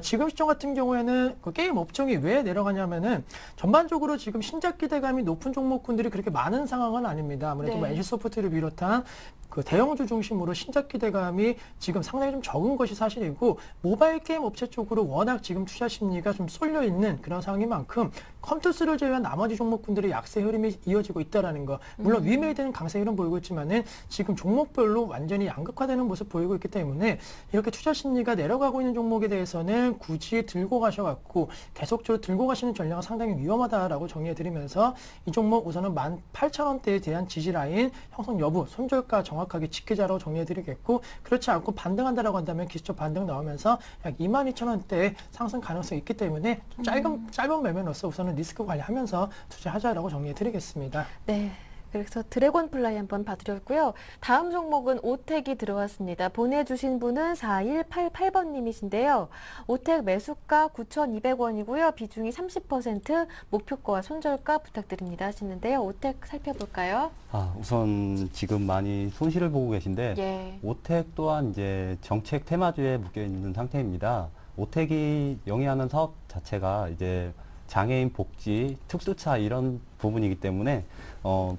지금 시점 같은 경우에는 그 게임 업종이 왜 내려가냐면은 전반적으로 지금 신작 기대감이 높은 종목군들이 그렇게 많은 상황은 아닙니다. 아무래도 네. NC소프트를 비롯한 그 대형주 중심으로 신작 기대감이 지금 상당히 좀 적은 것이 사실이고 모바일 게임 업체 쪽으로 워낙 지금 투자 심리가 좀 쏠려 있는 그런 상황인 만큼 컴투스를 제외한 나머지 종목군들의 약세 흐름이 이어지고 있다라는 거. 물론 위메이드는 강세 흐름 보이고 있지만은 지금 종목별로 완전히 양극화되는 모습 보이고 있기 때문에 이렇게 투자 심리가 내려가고 있는 종목에 대해서는 굳이 들고 가셔갖고 계속적으로 들고 가시는 전략은 상당히 위험하다라고 정리해드리면서 이 종목 우선은 18,000원대에 대한 지지 라인 형성 여부, 손절가 정확하게 지키자라고 정리해드리겠고 그렇지 않고 반등한다라고 한다면 기술적 반등 나오면서 약 22,000원대의 상승 가능성이 있기 때문에 좀 짧은 매매로서 우선은 리스크 관리하면서 투자하자라고 정리해드리겠습니다. 네. 그래서 드래곤플라이 한번 봐드렸고요. 다음 종목은 오텍이 들어왔습니다. 보내주신 분은 4188번님이신데요. 오텍 매수가 9,200원이고요. 비중이 30%, 목표가와 손절가 부탁드립니다 하시는데요. 오텍 살펴볼까요? 우선 지금 많이 손실을 보고 계신데 예. 오텍 또한 이제 정책 테마주에 묶여 있는 상태입니다. 오텍이 영위하는 사업 자체가 이제 장애인 복지, 특수차 이런 부분이기 때문에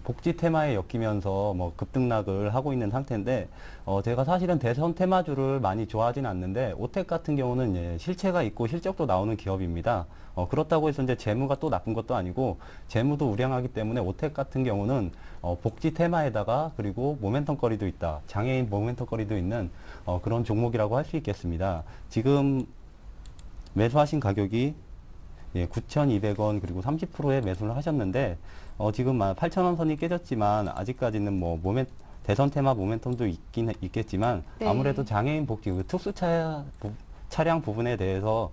복지 테마에 엮이면서 급등락을 하고 있는 상태인데 제가 사실은 대선 테마주를 많이 좋아하진 않는데 오텍 같은 경우는 예, 실체가 있고 실적도 나오는 기업입니다. 그렇다고 해서 이제 재무가 또 나쁜 것도 아니고 재무도 우량하기 때문에 오텍 같은 경우는 복지 테마에다가 그리고 모멘텀거리도 있다. 장애인 모멘텀거리도 있는 그런 종목이라고 할 수 있겠습니다. 지금 매수하신 가격이 9,200원 그리고 30%의 매수를 하셨는데 지금 8,000원 선이 깨졌지만 아직까지는 대선 테마 모멘텀도 있긴 있겠지만 네. 아무래도 장애인 복지 특수 차량 부분에 대해서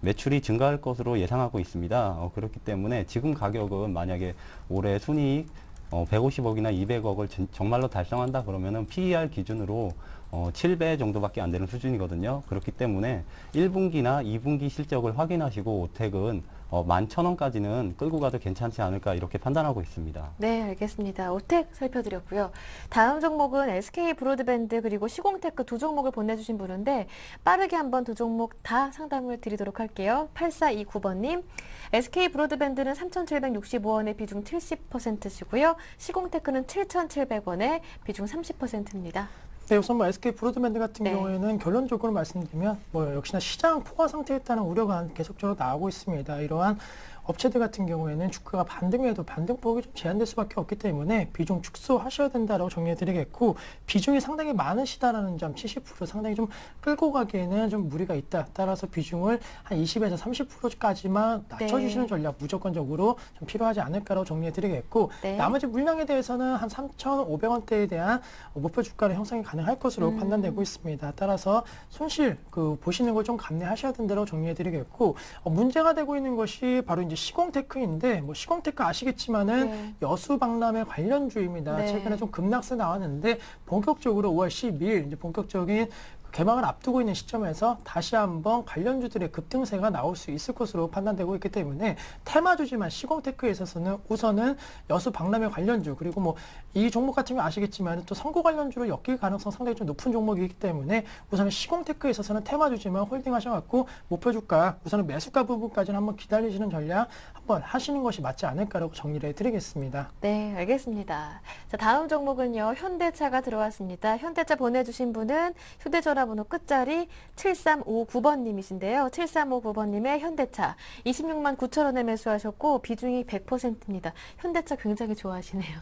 매출이 증가할 것으로 예상하고 있습니다. 그렇기 때문에 지금 가격은 만약에 올해 순이익 150억이나 200억을 정말로 달성한다 그러면은 PER 기준으로 7배 정도밖에 안 되는 수준이거든요. 그렇기 때문에 1분기나 2분기 실적을 확인하시고 오텍은 11,000원까지는 끌고 가도 괜찮지 않을까 이렇게 판단하고 있습니다. 네, 알겠습니다. 오텍 살펴드렸고요. 다음 종목은 SK 브로드밴드 그리고 시공테크 두 종목을 보내주신 분인데 빠르게 한번 두 종목 다 상담을 드리도록 할게요. 8429번님, SK 브로드밴드는 3,765원에 비중 70%시고요. 시공테크는 7,700원에 비중 30%입니다. 네, 우선 뭐 SK 브로드밴드 같은 네. 경우에는 결론적으로 말씀드리면 뭐 역시나 시장 포화 상태에 있다는 우려가 계속적으로 나오고 있습니다. 이러한 업체들 같은 경우에는 주가가 반등해도 반등폭이 좀 제한될 수밖에 없기 때문에 비중 축소하셔야 된다라고 정리해드리겠고, 비중이 상당히 많으시다라는 점, 70% 상당히 좀 끌고 가기에는 좀 무리가 있다. 따라서 비중을 한 20에서 30%까지만 낮춰주시는 네. 전략 무조건적으로 좀 필요하지 않을까라고 정리해드리겠고, 네. 나머지 물량에 대해서는 한 3,500원대에 대한 목표 주가를 형성이 가능할 것으로 판단되고 있습니다. 따라서 손실 보시는 걸 좀 감내하셔야 된다고 정리해드리겠고, 문제가 되고 있는 것이 바로 이제 시공테크인데, 뭐 시공테크 아시겠지만은 네. 여수박람회 관련주입니다. 네. 최근에 좀 급락세 나왔는데 본격적으로 5월 12일 이제 본격적인 개방을 앞두고 있는 시점에서 다시 한번 관련주들의 급등세가 나올 수 있을 것으로 판단되고 있기 때문에 테마주지만 시공테크에 있어서는 우선은 여수 박람회 관련주, 그리고 뭐 이 종목 같은 경우 아시겠지만 또 선고 관련주로 엮일 가능성 상당히 좀 높은 종목이기 때문에 우선은 시공테크에 있어서는 테마주지만 홀딩하셔갖고 목표 주가, 우선은 매수가 부분까지는 한번 기다리시는 전략 한번 하시는 것이 맞지 않을까라고 정리를 해드리겠습니다. 네, 알겠습니다. 자, 다음 종목은요, 현대차가 들어왔습니다. 현대차 보내주신 분은 휴대전화번호 끝자리 7359번님이신데요. 7359번님의 현대차 26만 9천 원에 매수하셨고 비중이 100%입니다. 현대차 굉장히 좋아하시네요.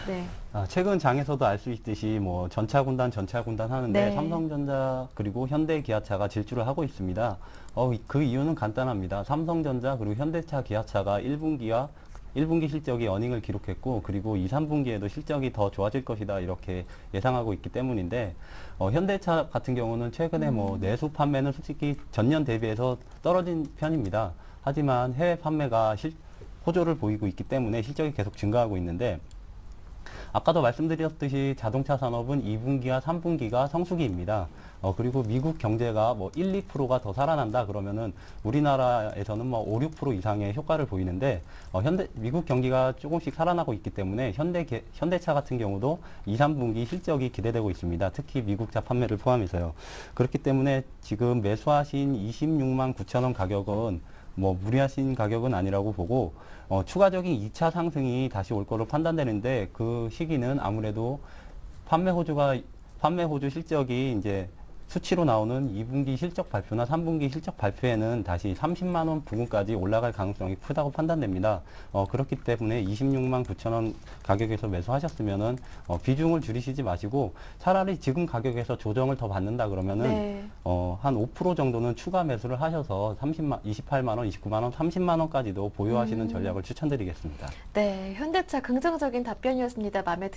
네. 최근 장에서도 알 수 있듯이 뭐 전차 군단 하는데 네. 삼성전자 그리고 현대 기아차가 질주를 하고 있습니다. 그 이유는 간단합니다. 삼성전자 그리고 현대차 기아차가 1분기 실적이 어닝을 기록했고, 그리고 2, 3분기에도 실적이 더 좋아질 것이다 이렇게 예상하고 있기 때문인데, 현대차 같은 경우는 최근에 뭐 내수 판매는 솔직히 전년 대비해서 떨어진 편입니다. 하지만 해외 판매가 호조를 보이고 있기 때문에 실적이 계속 증가하고 있는데, 아까도 말씀드렸듯이 자동차 산업은 2분기와 3분기가 성수기입니다. 그리고 미국 경제가 뭐 1, 2%가 더 살아난다 그러면은 우리나라에서는 뭐 5, 6% 이상의 효과를 보이는데, 미국 경기가 조금씩 살아나고 있기 때문에 현대차 같은 경우도 2, 3분기 실적이 기대되고 있습니다. 특히 미국차 판매를 포함해서요. 그렇기 때문에 지금 매수하신 26만 9천 원 가격은 뭐 무리하신 가격은 아니라고 보고, 추가적인 2차 상승이 다시 올 거로 판단되는데, 그 시기는 아무래도 판매 호주 실적이 이제 수치로 나오는 2분기 실적 발표나 3분기 실적 발표에는 다시 30만 원 부근까지 올라갈 가능성이 크다고 판단됩니다. 그렇기 때문에 26만 9천 원 가격에서 매수하셨으면은 비중을 줄이시지 마시고, 차라리 지금 가격에서 조정을 더 받는다 그러면은 네. 한 5% 정도는 추가 매수를 하셔서 28만 원, 29만 원, 30만 원까지도 보유하시는 전략을 추천드리겠습니다. 네, 현대차 긍정적인 답변이었습니다. 마음에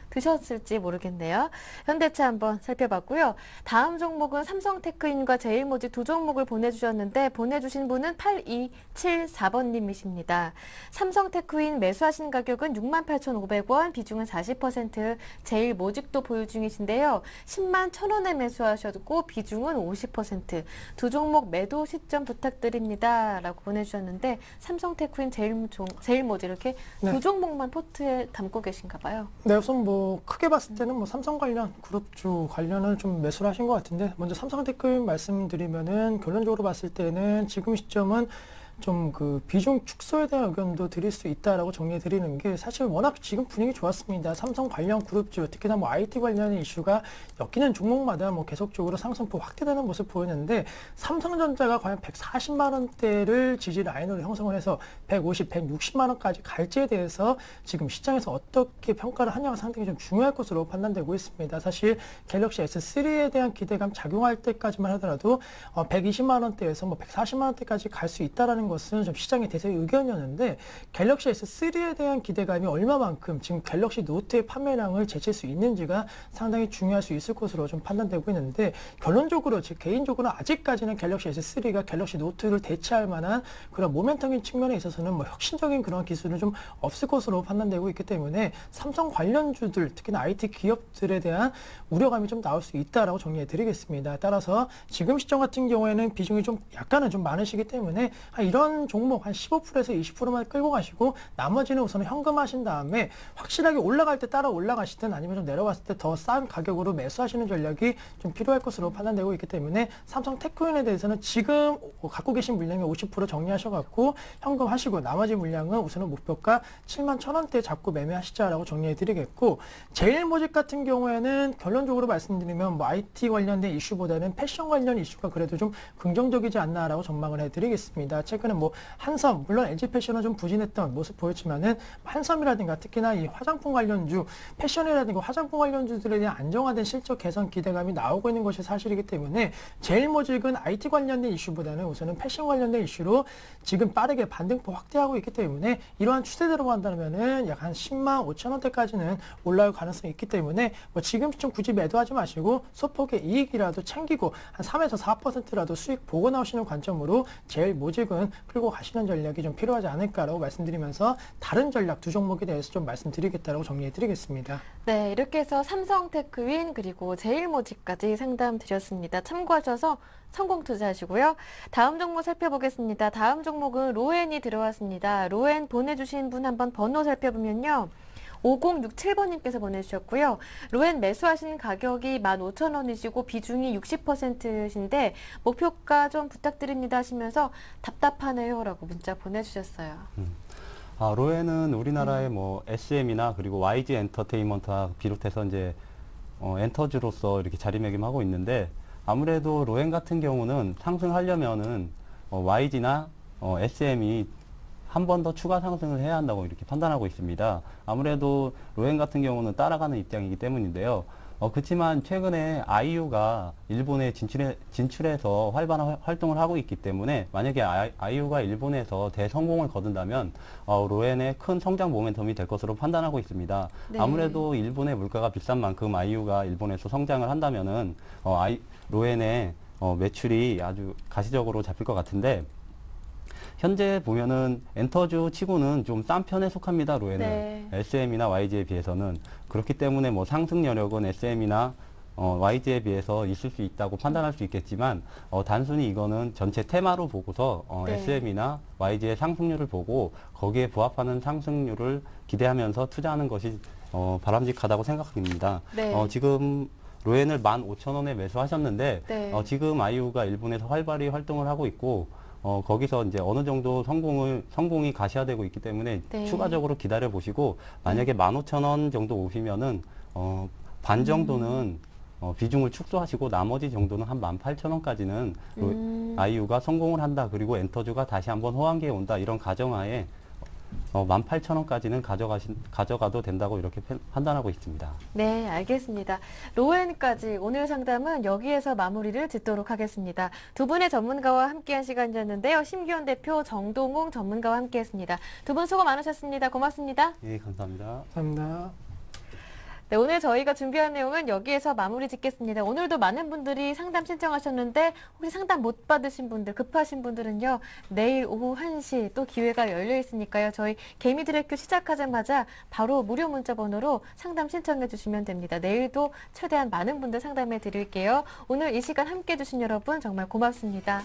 드셨을지 모르겠네요. 현대차 한번 살펴봤고요. 다음 종목은 삼성테크인과 제일모직 두 종목을 보내주셨는데, 보내주신 분은 8274번님이십니다. 삼성테크인 매수하신 가격은 68,500원, 비중은 40%, 제일모직도 보유 중이신데요. 10만 1,000원에 매수하셨고 비중은 50%. 두 종목 매도 시점 부탁드립니다. 라고 보내주셨는데, 삼성테크인, 제일모직 이렇게 네. 두 종목만 포트에 담고 계신가 봐요. 네, 우선 뭐 크게 봤을 때는 뭐 삼성 관련 그룹주 관련을 좀 매수를 하신 것 같은데, 먼저 삼성테크인 말씀드리면은 결론적으로 봤을 때는 지금 시점은 좀 비중 축소에 대한 의견도 드릴 수 있다라고 정리해 드리는 게, 사실 워낙 지금 분위기 좋았습니다. 삼성 관련 그룹주, 특히나 뭐 IT 관련의 이슈가 엮이는 종목마다 뭐 계속적으로 상승폭 확대되는 모습 보이는데, 삼성전자가 과연 140만 원대를 지지 라인으로 형성을 해서 150, 160만 원까지 갈지에 대해서 지금 시장에서 어떻게 평가를 하냐가 상당히 좀 중요할 것으로 판단되고 있습니다. 사실 갤럭시 S3에 대한 기대감 작용할 때까지만 하더라도 120만 원대에서 뭐 140만 원대까지 갈 수 있다라는 것은 좀 시장의 대세의 의견이었는데, 갤럭시 S3에 대한 기대감이 얼마만큼 지금 갤럭시 노트의 판매량을 제칠 수 있는지가 상당히 중요할 수 있을 것으로 좀 판단되고 있는데, 결론적으로 제 개인적으로 아직까지는 갤럭시 S3가 갤럭시 노트를 대체할 만한 그런 모멘텀인 측면에 있어서는 뭐 혁신적인 그런 기술은 좀 없을 것으로 판단되고 있기 때문에, 삼성 관련주들, 특히나 IT 기업들에 대한 우려감이 좀 나올 수 있다라고 정리해 드리겠습니다. 따라서 지금 시점 같은 경우에는 비중이 좀 약간은 좀 많으시기 때문에 이런 이런 종목 한 15%에서 20%만 끌고 가시고 나머지는 우선 현금하신 다음에 확실하게 올라갈 때 따라 올라가시든 아니면 좀 내려갔을 때 더 싼 가격으로 매수하시는 전략이 좀 필요할 것으로 판단되고 있기 때문에 삼성 테크윈에 대해서는 지금 갖고 계신 물량의 50% 정리하셔갖고 현금하시고 나머지 물량은 우선은 목표가 71,000원대 잡고 매매하시자라고 정리해드리겠고, 제일모직 같은 경우에는 결론적으로 말씀드리면 뭐 IT 관련된 이슈보다는 패션 관련 이슈가 그래도 좀 긍정적이지 않나라고 전망을 해드리겠습니다. 최근에 뭐 한섬, 물론 LG패션은 좀 부진했던 모습 보였지만은 한섬이라든가 특히나 이 화장품 관련주, 패션이라든가 화장품 관련주들에 대한 안정화된 실적 개선 기대감이 나오고 있는 것이 사실이기 때문에 제일모직은 IT 관련된 이슈보다는 우선은 패션 관련된 이슈로 지금 빠르게 반등폭 확대하고 있기 때문에 이러한 추세대로 간다면은 약 한 105,000원대까지는 올라올 가능성이 있기 때문에 뭐 지금쯤 굳이 매도하지 마시고 소폭의 이익이라도 챙기고 한 3에서 4%라도 수익 보고 나오시는 관점으로 제일모직은 끌고 가시는 전략이 좀 필요하지 않을까라고 말씀드리면서 다른 전략 두 종목에 대해서 좀 말씀드리겠다라고 정리해드리겠습니다. 네, 이렇게 해서 삼성테크윈 그리고 제일모직까지 상담 드렸습니다. 참고하셔서 성공 투자하시고요. 다음 종목 살펴보겠습니다. 다음 종목은 로엔이 들어왔습니다. 로엔 보내주신 분 한번 번호 살펴보면요. 5067번님께서 보내주셨고요. 로엔 매수하신 가격이 15,000원이시고 비중이 60%신데 목표가 좀 부탁드립니다 하시면서 답답하네요 라고 문자 보내주셨어요. 로엔은 우리나라의 뭐 SM이나 그리고 YG 엔터테인먼트와 비롯해서 이제 엔터주로서 이렇게 자리매김하고 있는데, 아무래도 로엔 같은 경우는 상승하려면은 YG나 SM이 한 번 더 추가 상승을 해야 한다고 이렇게 판단하고 있습니다. 아무래도 로엔 같은 경우는 따라가는 입장이기 때문인데요. 그렇지만 최근에 아이유가 일본에 진출해서 활발한 활동을 하고 있기 때문에 만약에 아이유가 일본에서 대성공을 거둔다면 로엔의 큰 성장 모멘텀이 될 것으로 판단하고 있습니다. 네. 아무래도 일본의 물가가 비싼 만큼 아이유가 일본에서 성장을 한다면은 로엔의 매출이 아주 가시적으로 잡힐 것 같은데, 현재 보면은 엔터주 치고는 좀 싼 편에 속합니다, 로엔은. 네. SM이나 YG에 비해서는. 그렇기 때문에 뭐 상승 여력은 SM이나 YG에 비해서 있을 수 있다고 판단할 수 있겠지만, 단순히 이거는 전체 테마로 보고서 네. SM이나 YG의 상승률을 보고 거기에 부합하는 상승률을 기대하면서 투자하는 것이 바람직하다고 생각합니다. 네. 지금 로엔을 15,000원에 매수하셨는데, 네. 지금 아이유가 일본에서 활발히 활동을 하고 있고, 거기서 이제 어느 정도 성공이 가시화되고 있기 때문에 네. 추가적으로 기다려 보시고, 만약에 15,000원 정도 오시면은, 반 정도는 비중을 축소하시고 나머지 정도는 한 18,000원까지는 아이유가 성공을 한다. 그리고 엔터주가 다시 한번 호황기에 온다. 이런 가정하에 18,000원까지는 가져가도 된다고 이렇게 판단하고 있습니다. 네, 알겠습니다. 로엔까지 오늘 상담은 여기에서 마무리를 짓도록 하겠습니다. 두 분의 전문가와 함께한 시간이었는데요. 심기현 대표, 정동웅 전문가와 함께했습니다. 두 분 수고 많으셨습니다. 고맙습니다. 예, 감사합니다. 감사합니다. 네, 오늘 저희가 준비한 내용은 여기에서 마무리 짓겠습니다. 오늘도 많은 분들이 상담 신청하셨는데 혹시 상담 못 받으신 분들, 급하신 분들은요. 내일 오후 1시 또 기회가 열려 있으니까요. 저희 개미들의 큐 시작하자마자 바로 무료 문자 번호로 상담 신청해 주시면 됩니다. 내일도 최대한 많은 분들 상담해 드릴게요. 오늘 이 시간 함께 해주신 여러분 정말 고맙습니다.